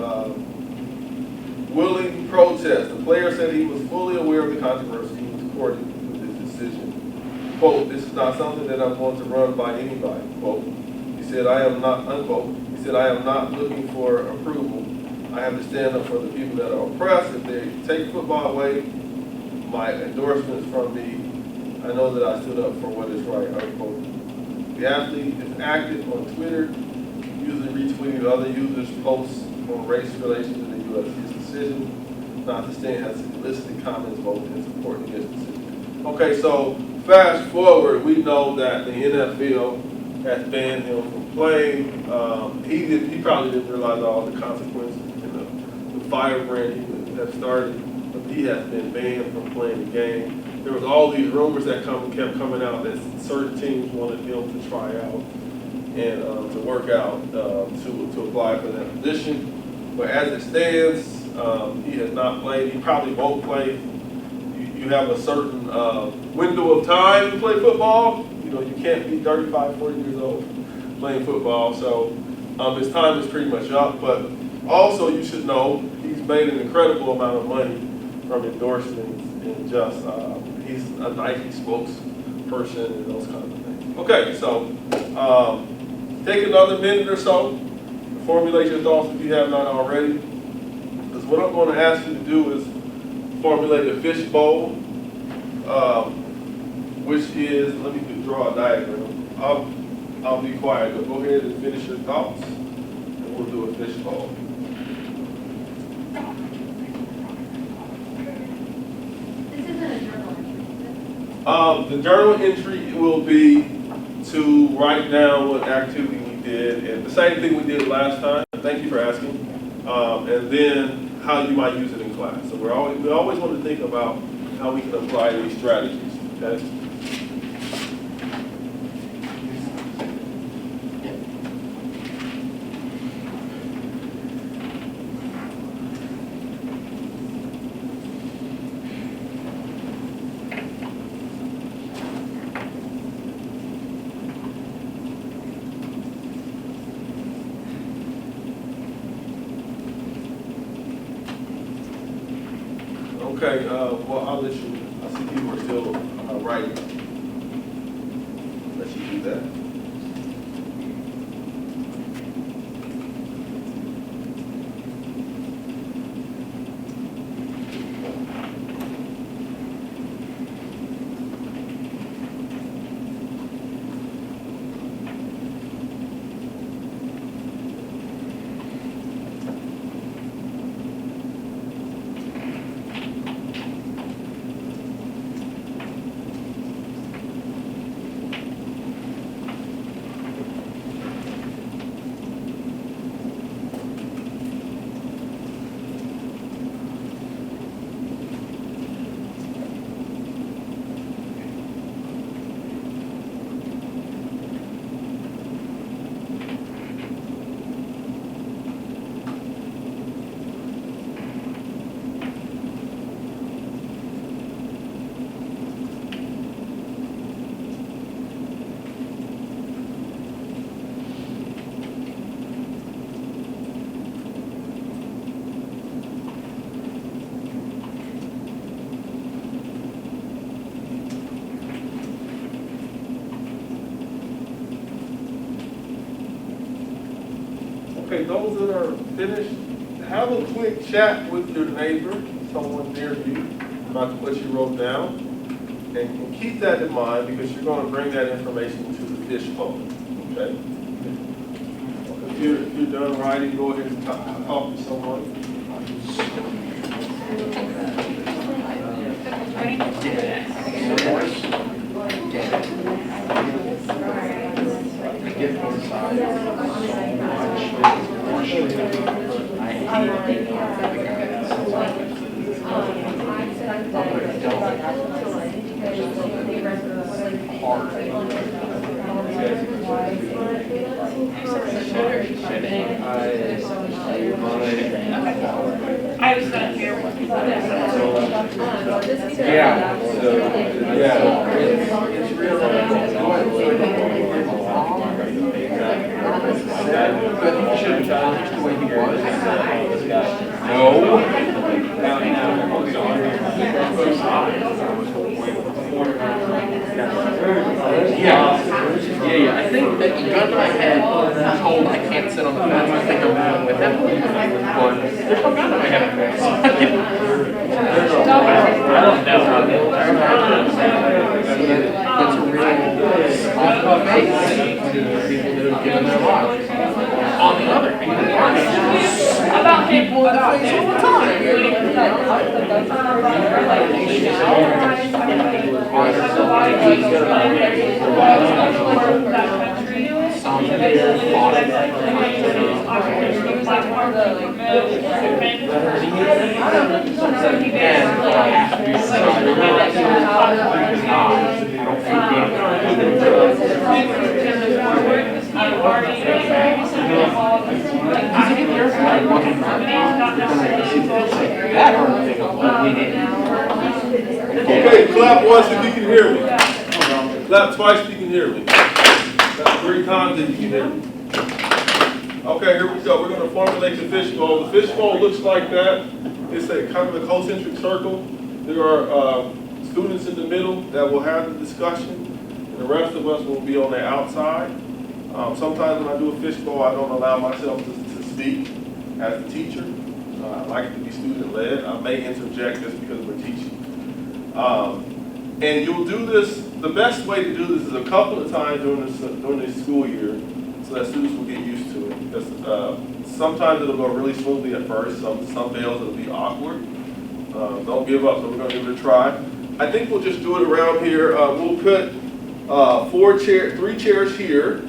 S1: Willing protest. The player said he was fully aware of the controversy. He was courted with his decision. Quote, this is not something that I'm going to run by anybody. Quote, he said, I am not, unquote, he said, I am not looking for approval. I have to stand up for the people that are oppressed. If they take football away, my endorsements from me, I know that I stood up for what is right, unquote. The athlete is active on Twitter, usually retweeting other users' posts on race relations in the U.S. His decision not to stand has elicited comments both in support and against the decision. Okay, so fast forward, we know that the NFL has banned him from playing. He probably didn't realize all the consequences. firebrand he would have started, but he has been banned from playing the game. There was all these rumors that kept coming out that certain teams wanted him to try out and to work out to apply for that position. But as it stands, he has not played. He probably won't play. You have a certain window of time to play football. You know, you can't be 35, 40 years old playing football. So his time is pretty much up. But also, you should know he's made an incredible amount of money from endorsements and just he's a Nike spokesperson and those kinds of things. Okay, so take another minute or so to formulate your thoughts if you have not already. Because what I'm going to ask you to do is formulate a fishbowl, which is, let me draw a diagram. I'll be quiet, but go ahead and finish your thoughts, and we'll do a fishbowl.
S5: This isn't a journal entry.
S1: The journal entry will be to write down what activity we did, and the same thing we did last time. Thank you for asking. And then how you might use it in class. So we always want to think about how we can apply these strategies. Okay. Okay, well, I'll let you, I see people are still writing. Let you do that. Okay, those that are finished, have a quick chat with your neighbor, someone near you, about what you wrote down. And keep that in mind because you're going to bring that information to the fishbowl. Okay? If you're done writing, go ahead and talk to someone.
S12: I was not here.
S2: Yeah.
S6: It's real.
S2: But he should have challenged the way he was. No. Yeah. I think that the gun in my head told I can't sit on the fence. I think I'm moving with him. But there's no gun in my head.
S6: I don't know.
S2: That's a real slap in the face to people that have given their lives. On the other hand,
S12: About
S2: people in the face all the time.
S12: Some So he
S1: Okay, clap once if you can hear me. Clap twice if you can hear me. Clap 3 times if you can hear me. Okay, here we go. We're going to formulate the fishbowl. The fishbowl looks like that. It's a kind of a concentric circle. There are students in the middle that will have the discussion, and the rest of us will be on the outside. Sometimes when I do a fishbowl, I don't allow myself to speak as a teacher. I like it to be student-led. I may interject just because we're teaching. And you'll do this, the best way to do this is a couple of times during this school year so that students will get used to it. Because sometimes it'll go really smoothly at first, some days it'll be awkward. Don't give up, so we're going to give it a try. I think we'll just do it around here. We'll put 3 chairs here,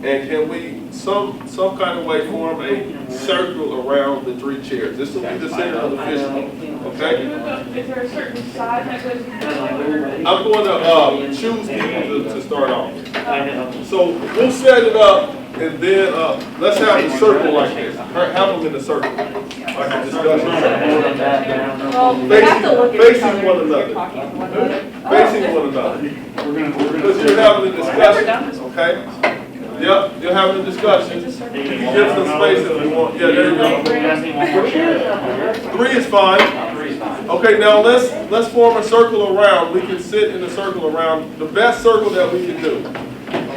S1: and can we some kind of way form a circle around the 3 chairs. This will be the center of the fishbowl, okay?
S12: Is there a certain side that goes in the middle?
S1: I'm going to choose people to start off. So we'll set it up, and then let's have a circle like this. Have them in a circle, like a discussion.
S4: Well, they have to look at each
S1: Facing
S4: other
S1: one
S4: if you're
S1: another.
S4: talking to one another.
S1: Facing one another. Because you're having a discussion, okay? Yep, you're having a discussion. You can give some space if you want. Yeah, there you go. 3 is fine. Okay, now let's form a circle around. We can sit in a circle around the best circle that we can do.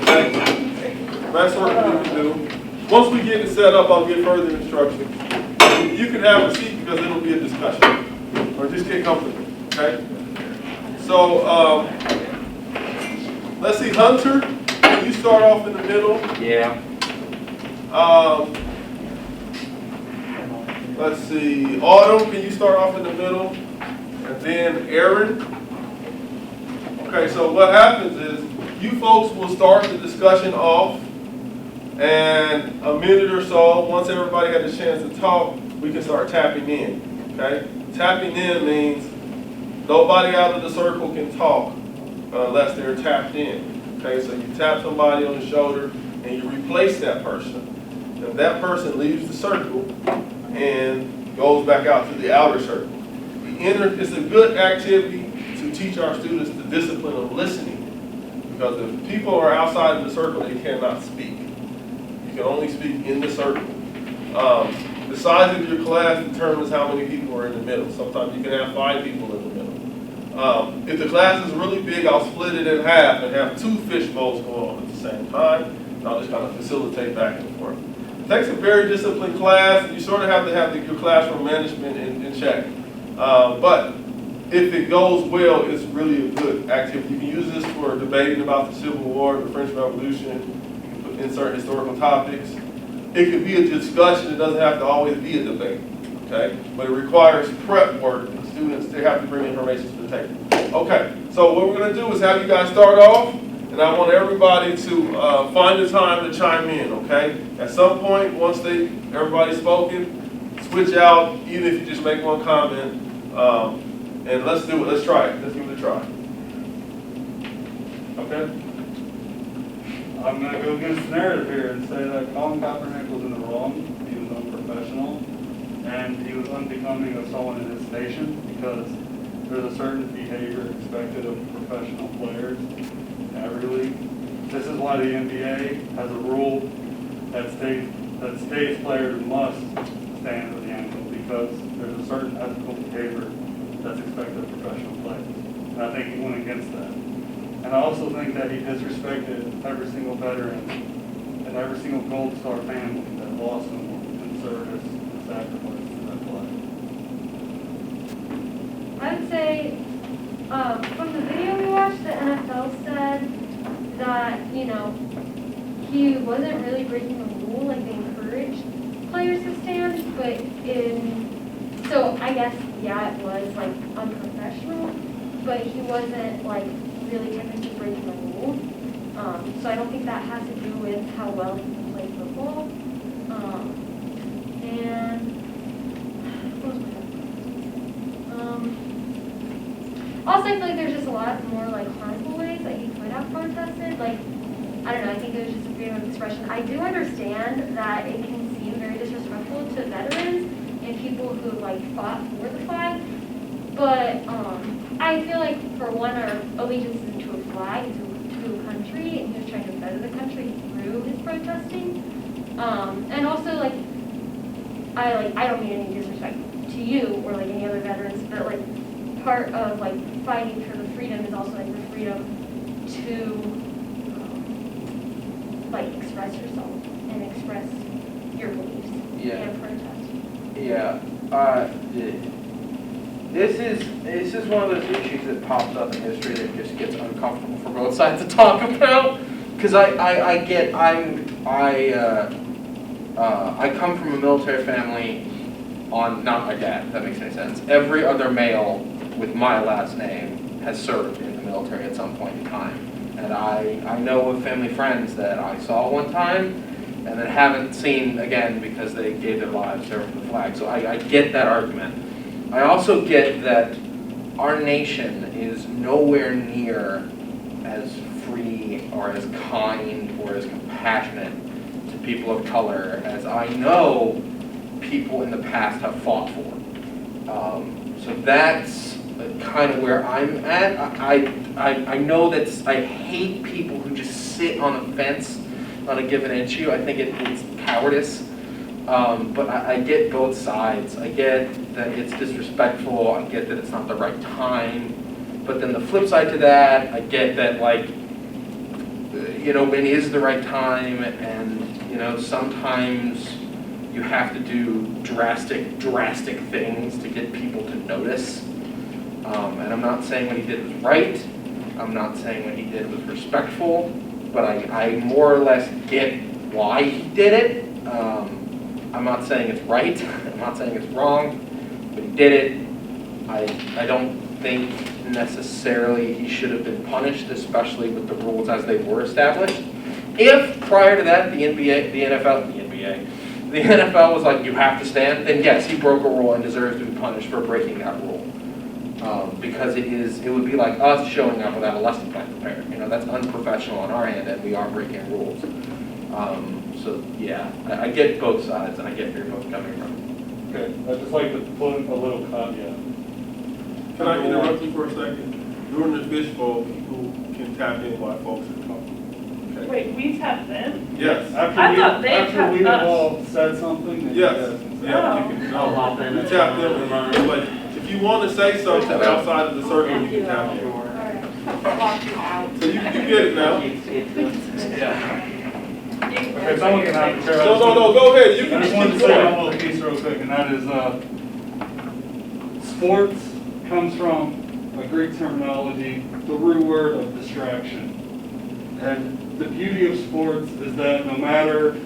S1: Okay? Best circle we can do. Once we get it set up, I'll give further instructions. You can have a seat because it'll be a discussion. Or just get comfortable. Okay? So let's see, Hunter. You start off in the middle.
S2: Yeah.
S1: Let's see, Autumn, can you start off in the middle? And then Aaron. Okay, so what happens is you folks will start the discussion off, and a minute or so, once everybody had a chance to talk, we can start tapping in, okay? Tapping in means nobody out of the circle can talk unless they're tapped in. Okay, so you tap somebody on the shoulder and you replace that person. If that person leaves the circle and goes back out to the outer circle. It's a good activity to teach our students the discipline of listening. Because if people are outside of the circle, they cannot speak. You can only speak in the circle. The size of your class determines how many people are in the middle. Sometimes you can have 5 people in the middle. If the class is really big, I'll split it in half and have 2 fish bowls going on at the same time. And I'll just kind of facilitate back and forth. It takes a very disciplined class, and you sort of have to have your classroom management in check. But if it goes well, it's really a good activity. You can use this for debating about the Civil War, the French Revolution. You can insert historical topics. It could be a discussion. It doesn't have to always be a debate. Okay? But it requires prep work. Students, they have to bring information to the table. Okay, so what we're going to do is have you guys start off, and I want everybody to find the time to chime in, okay? At some point, once everybody's spoken, switch out, even if you just make one comment, and let's do it. Let's try it. Let's give it a try. Okay?
S3: I'm going to go against the narrative here and say that Colin Kaepernick was in the wrong. He was unprofessional. And he was unbecoming of someone in his station because there's a certain behavior expected of professional players in every league. This is why the NBA has a rule that states players must stand with the ankle because there's a certain ethical behavior that's expected of professional players. And I think he went against that. And I also think that he disrespected every single veteran and every single Gold Star family that lost someone in service and sacrifice.
S5: I would say, from the video we watched, the NFL said that, he wasn't really breaking the rule, like they encouraged players to stand, but so I guess, yeah, it was like unprofessional, but he wasn't like really technically breaking the rule. So I don't think that has to do with how well he can play football. And what was Also, I feel like there's just a lot more like harmful ways that he could have protested. Like, I don't know, I think it was just a freedom of expression. I do understand that it can seem very disrespectful to veterans and people who like fought for the flag. But I feel like for one, our allegiance is to a flag, to a country, and he was trying to better the country through his protesting. And also like I don't mean any disrespect to you or like any other veterans, but like part of like fighting for the freedom is also like the freedom to like express yourself and express your beliefs and protest.
S2: Yeah. This is one of those issues that pops up in history that just gets uncomfortable for both sides to talk about. Because I come from a military family on, not my dad, if that makes any sense. Every other male with my last name has served in the military at some point in time. And I know of family friends that I saw one time and then haven't seen again because they gave their lives serving the flag. So I get that argument. I also get that our nation is nowhere near as free or as kind or as compassionate to people of color as I know people in the past have fought for. So that's kind of where I'm at. I know that I hate people who just sit on the fence on a given issue. I think it's cowardice. But I get both sides. I get that it's disrespectful. I get that it's not the right time. But then the flip side to that, I get that like, when is the right time, and sometimes you have to do drastic things to get people to notice. And I'm not saying what he did was right. I'm not saying what he did was respectful, but I more or less get why he did it. I'm not saying it's right. I'm not saying it's wrong, but he did it. I don't think necessarily he should have been punished, especially with the rules as they were established. If prior to that the NFL was like, you have to stand, then yes, he broke a rule and deserves to be punished for breaking that rule. Because it would be like us showing up without a lesson plan prepared. That's unprofessional on our end, and we are breaking rules. So yeah, I get both sides, and I get where you're both coming from.
S3: Okay, I'd just like to put a little caveat.
S1: Can I interrupt you for a second? During the fishbowl, people can tap in while folks are talking. Okay.
S12: Wait, we tap them?
S1: Yes.
S12: After
S3: we
S12: us.
S3: all said something. then
S1: Yes.
S3: you
S1: Yeah,
S3: guys
S1: you can
S7: I'll hop in.
S1: You tap them, but if you want to say something outside of the circle, you can tap in. So you get it now.
S2: Yeah.
S3: Okay, someone can have a chair.
S1: No, go ahead. You
S3: I
S1: can
S3: just wanted to
S1: keep
S3: say
S1: going.
S3: one little piece real quick, and that is, sports comes from a Greek terminology, the root word of distraction. And the beauty of sports is that no matter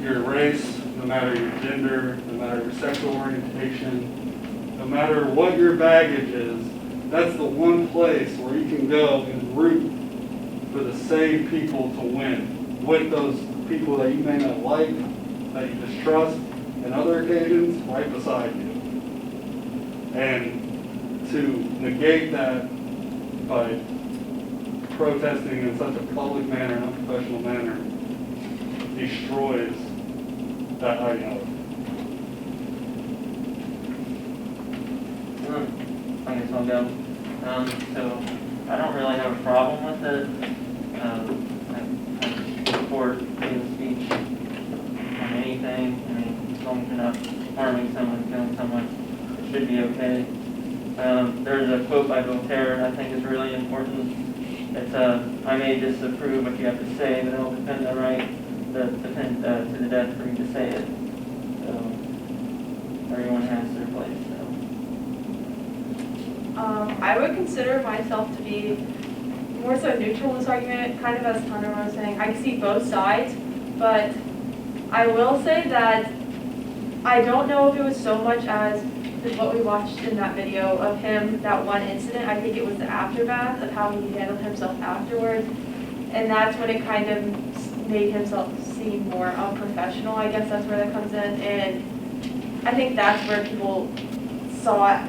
S3: your race, no matter your gender, no matter your sexual orientation, no matter what your baggage is, that's the one place where you can go and root for the same people to win, with those people that you may not like, that you distrust, and other occasions, right beside you. And to negate that by protesting in such a public manner, unprofessional manner, destroys that ideology.
S7: I guess I'll go. So I don't really have a problem with it. I support freedom of speech on anything. I mean, as long as you're not harming someone, killing someone, it should be okay. There's a quote by Voltaire I think is really important. It's, I may disapprove what you have to say, but it'll defend the right to the death for you to say it. So everyone has their place.
S8: I would consider myself to be more so neutral in this argument, kind of as Hunter was saying. I can see both sides, but I will say that I don't know if it was so much as what we watched in that video of him, that one incident. I think it was the aftermath of how he handled himself afterwards, and that's when it kind of made himself seem more unprofessional. I guess that's where that comes in, and I think that's where people saw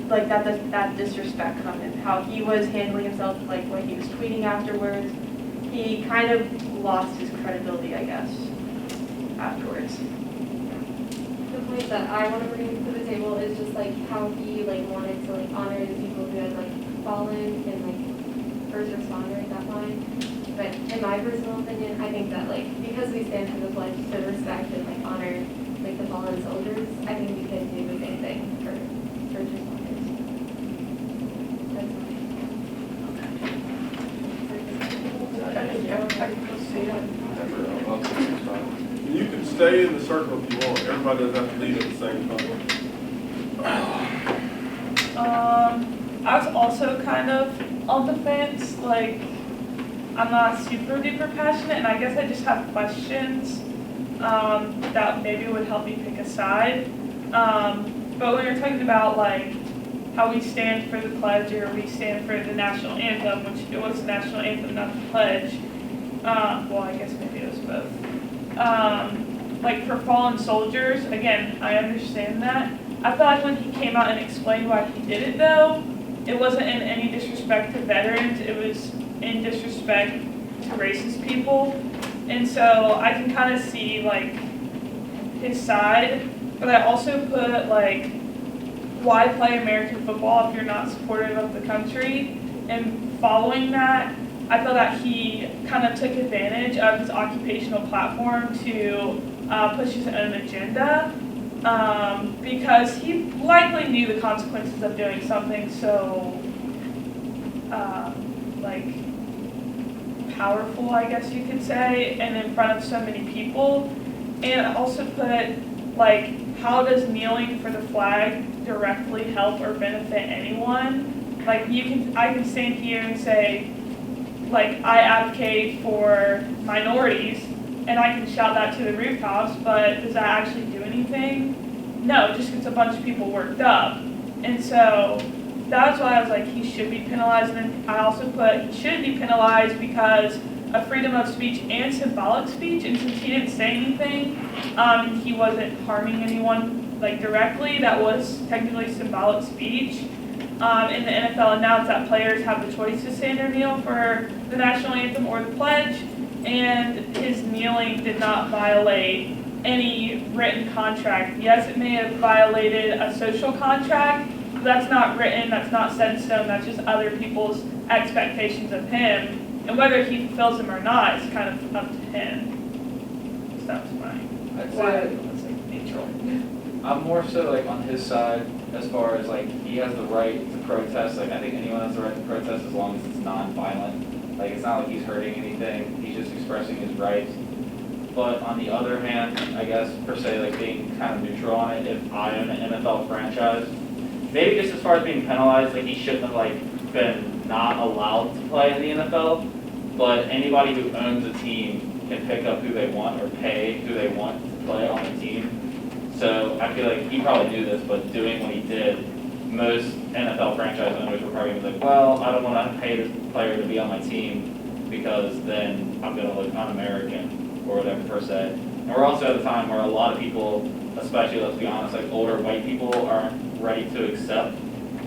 S4: like that disrespect from him, how he was handling himself, like when he was tweeting afterwards. He kind of lost his credibility, I guess, afterwards.
S9: The point that I want to bring to the table is just like how he like wanted to like honor the people who had like fallen and like first responder at that point. But in my personal opinion, I think that like because we stand for the pledge to respect and like honor like the fallen soldiers, I think we could do the same thing for first responders. That's
S1: And you can stay in the circle if you want. Everybody doesn't have to leave at the same time.
S12: I was also kind of on the fence, like, I'm not super duper passionate, and I guess I just have questions that maybe would help me pick a side. But when you're talking about, like, how we stand for the pledge or we stand for the national anthem, which it was the national anthem, not the pledge. Well, I guess maybe it was both. Like, for fallen soldiers, again, I understand that. I feel like when he came out and explained why he did it, though, it wasn't in any disrespect to veterans. It was in disrespect to racist people. And so I can kind of see, like, his side. But I also put, like, why play American football if you're not supportive of the country? And following that, I feel that he kind of took advantage of his occupational platform to push his own agenda. Because he likely knew the consequences of doing something so, like, powerful, I guess you could say, and in front of so many people. And I also put, like, how does kneeling for the flag directly help or benefit anyone? Like, I can stand here and say, like, I advocate for minorities, and I can shout that to the rooftops, but does that actually do anything? No, it just gets a bunch of people worked up. And so that's why I was like, he should be penalized. And I also put he should be penalized because of freedom of speech and symbolic speech. And since he didn't say anything, he wasn't harming anyone like directly, that was technically symbolic speech. In the NFL announced that players have the choice to stand or kneel for the national anthem or the pledge. And his kneeling did not violate any written contract. Yes, it may have violated a social contract, but that's not written, that's not set in stone, that's just other people's expectations of him. And whether he fulfills them or not is kind of up to him. So that's
S2: I'd
S12: why
S2: say
S12: it's like neutral.
S2: I'm more so like on his side as far as like he has the right to protest. Like I think anyone has the right to protest as long as it's non-violent. Like it's not like he's hurting anything, he's just expressing his rights. But on the other hand, I guess per se like being kind of neutral on it, if I own an NFL franchise, maybe just as far as being penalized, like he shouldn't have like been not allowed to play in the NFL. But anybody who owns a team can pick up who they want or pay who they want to play on the team. So I feel like he probably knew this, but doing what he did, most NFL franchise owners were probably like, well, I don't want to pay this player to be on my team because then I'm going to look un-American or whatever per se. And we're also at a time where a lot of people, especially let's be honest, like older white people aren't ready to accept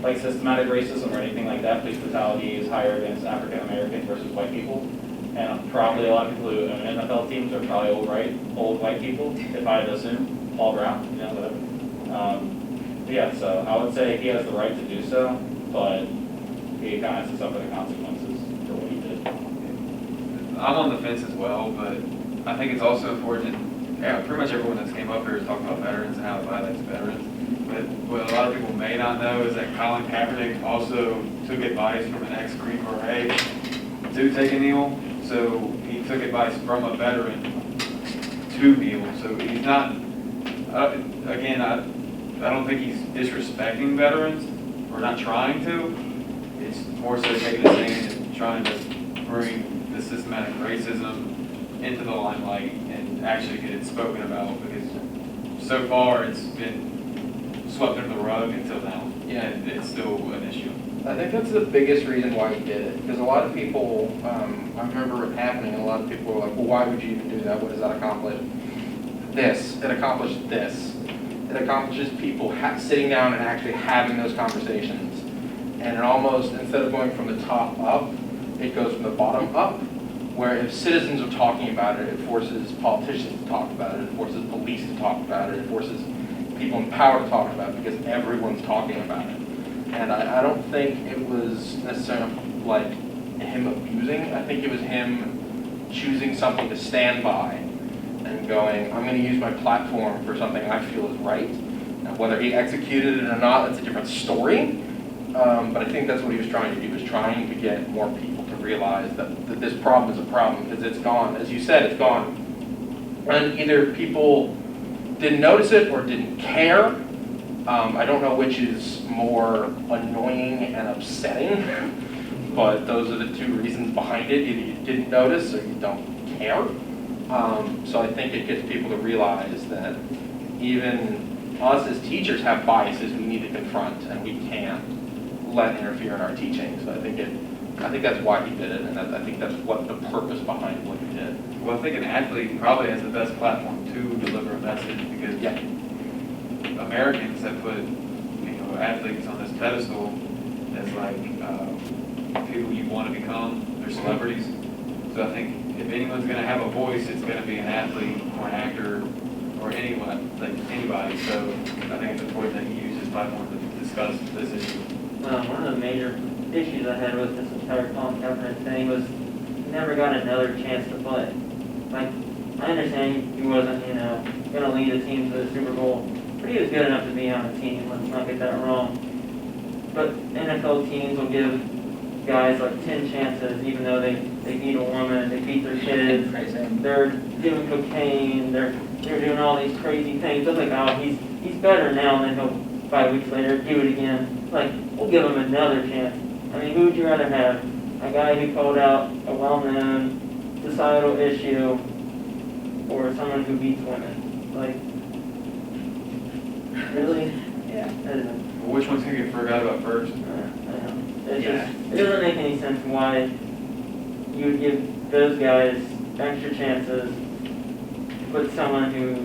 S2: like systematic racism or anything like that. Police brutality is higher against African Americans versus white people. And probably a lot of people who own NFL teams are probably old white people, if I had to assume. Paul Brown, you know, whatever. Yeah, so I would say he has the right to do so, but he kind of has to suffer the consequences for what he did.
S6: I'm on the fence as well, but I think it's also important. Yeah, pretty much everyone that's came up here is talking about veterans and how it violates veterans. But what a lot of people may not know is that Colin Kaepernick also took advice from an ex-Green Beret to take a kneel. So he took advice from a veteran to kneel. So he's not, again, I don't think he's disrespecting veterans. We're not trying to. It's more so taking a stand and trying to bring the systematic racism into the limelight and actually get it spoken about, because so far it's been swept under the rug until now.
S2: Yeah.
S6: And it's still an issue.
S2: I think that's the biggest reason why he did it, because a lot of people, I remember it happening, and a lot of people were like, well, why would you even do that? What does that accomplish? This. It accomplished this. It accomplishes people sitting down and actually having those conversations. And it almost, instead of going from the top up, it goes from the bottom up, where if citizens are talking about it, it forces politicians to talk about it, it forces police to talk about it, it forces people in power to talk about it, because everyone's talking about it. And I don't think it was necessarily like him abusing, I think it was him choosing something to stand by and going, I'm going to use my platform for something I feel is right. Now, whether he executed it or not, that's a different story. But I think that's what he was trying to do, was trying to get more people to realize that this problem is a problem, because it's gone. As you said, it's gone. And either people didn't notice it or didn't care. I don't know which is more annoying and upsetting, but those are the two reasons behind it. Either you didn't notice or you don't care. So I think it gets people to realize that even us as teachers have biases we need to confront, and we can't let interfere in our teaching. So I think that's why he did it, and I think that's what the purpose behind what he did.
S6: Well, I think an athlete probably has the best platform to deliver a message, because Americans have put, athletes on this pedestal as like people you want to become. They're celebrities. So I think if anyone's going to have a voice, it's going to be an athlete or an actor or anyone, like anybody. So I think it's important that he uses his platform to discuss this issue.
S7: One of the major issues I had with this entire Colin Kaepernick thing was he never got another chance to play. Like, I understand he wasn't, going to lead a team to the Super Bowl, but he was good enough to be on a team. Let's not get that wrong. But NFL teams will give guys like 10 chances, even though they beat a woman, they beat their kids, they're doing cocaine, they're doing all these crazy things. It's like, oh, he's better now, and then he'll 5 weeks later do it again. Like, we'll give him another chance. I mean, who would you rather have? A guy who called out a well-known societal issue, or someone who beats women? Like, really?
S12: Yeah.
S6: Well, which one's going to get forgot about first?
S7: It doesn't make any sense why you would give those guys extra chances with someone who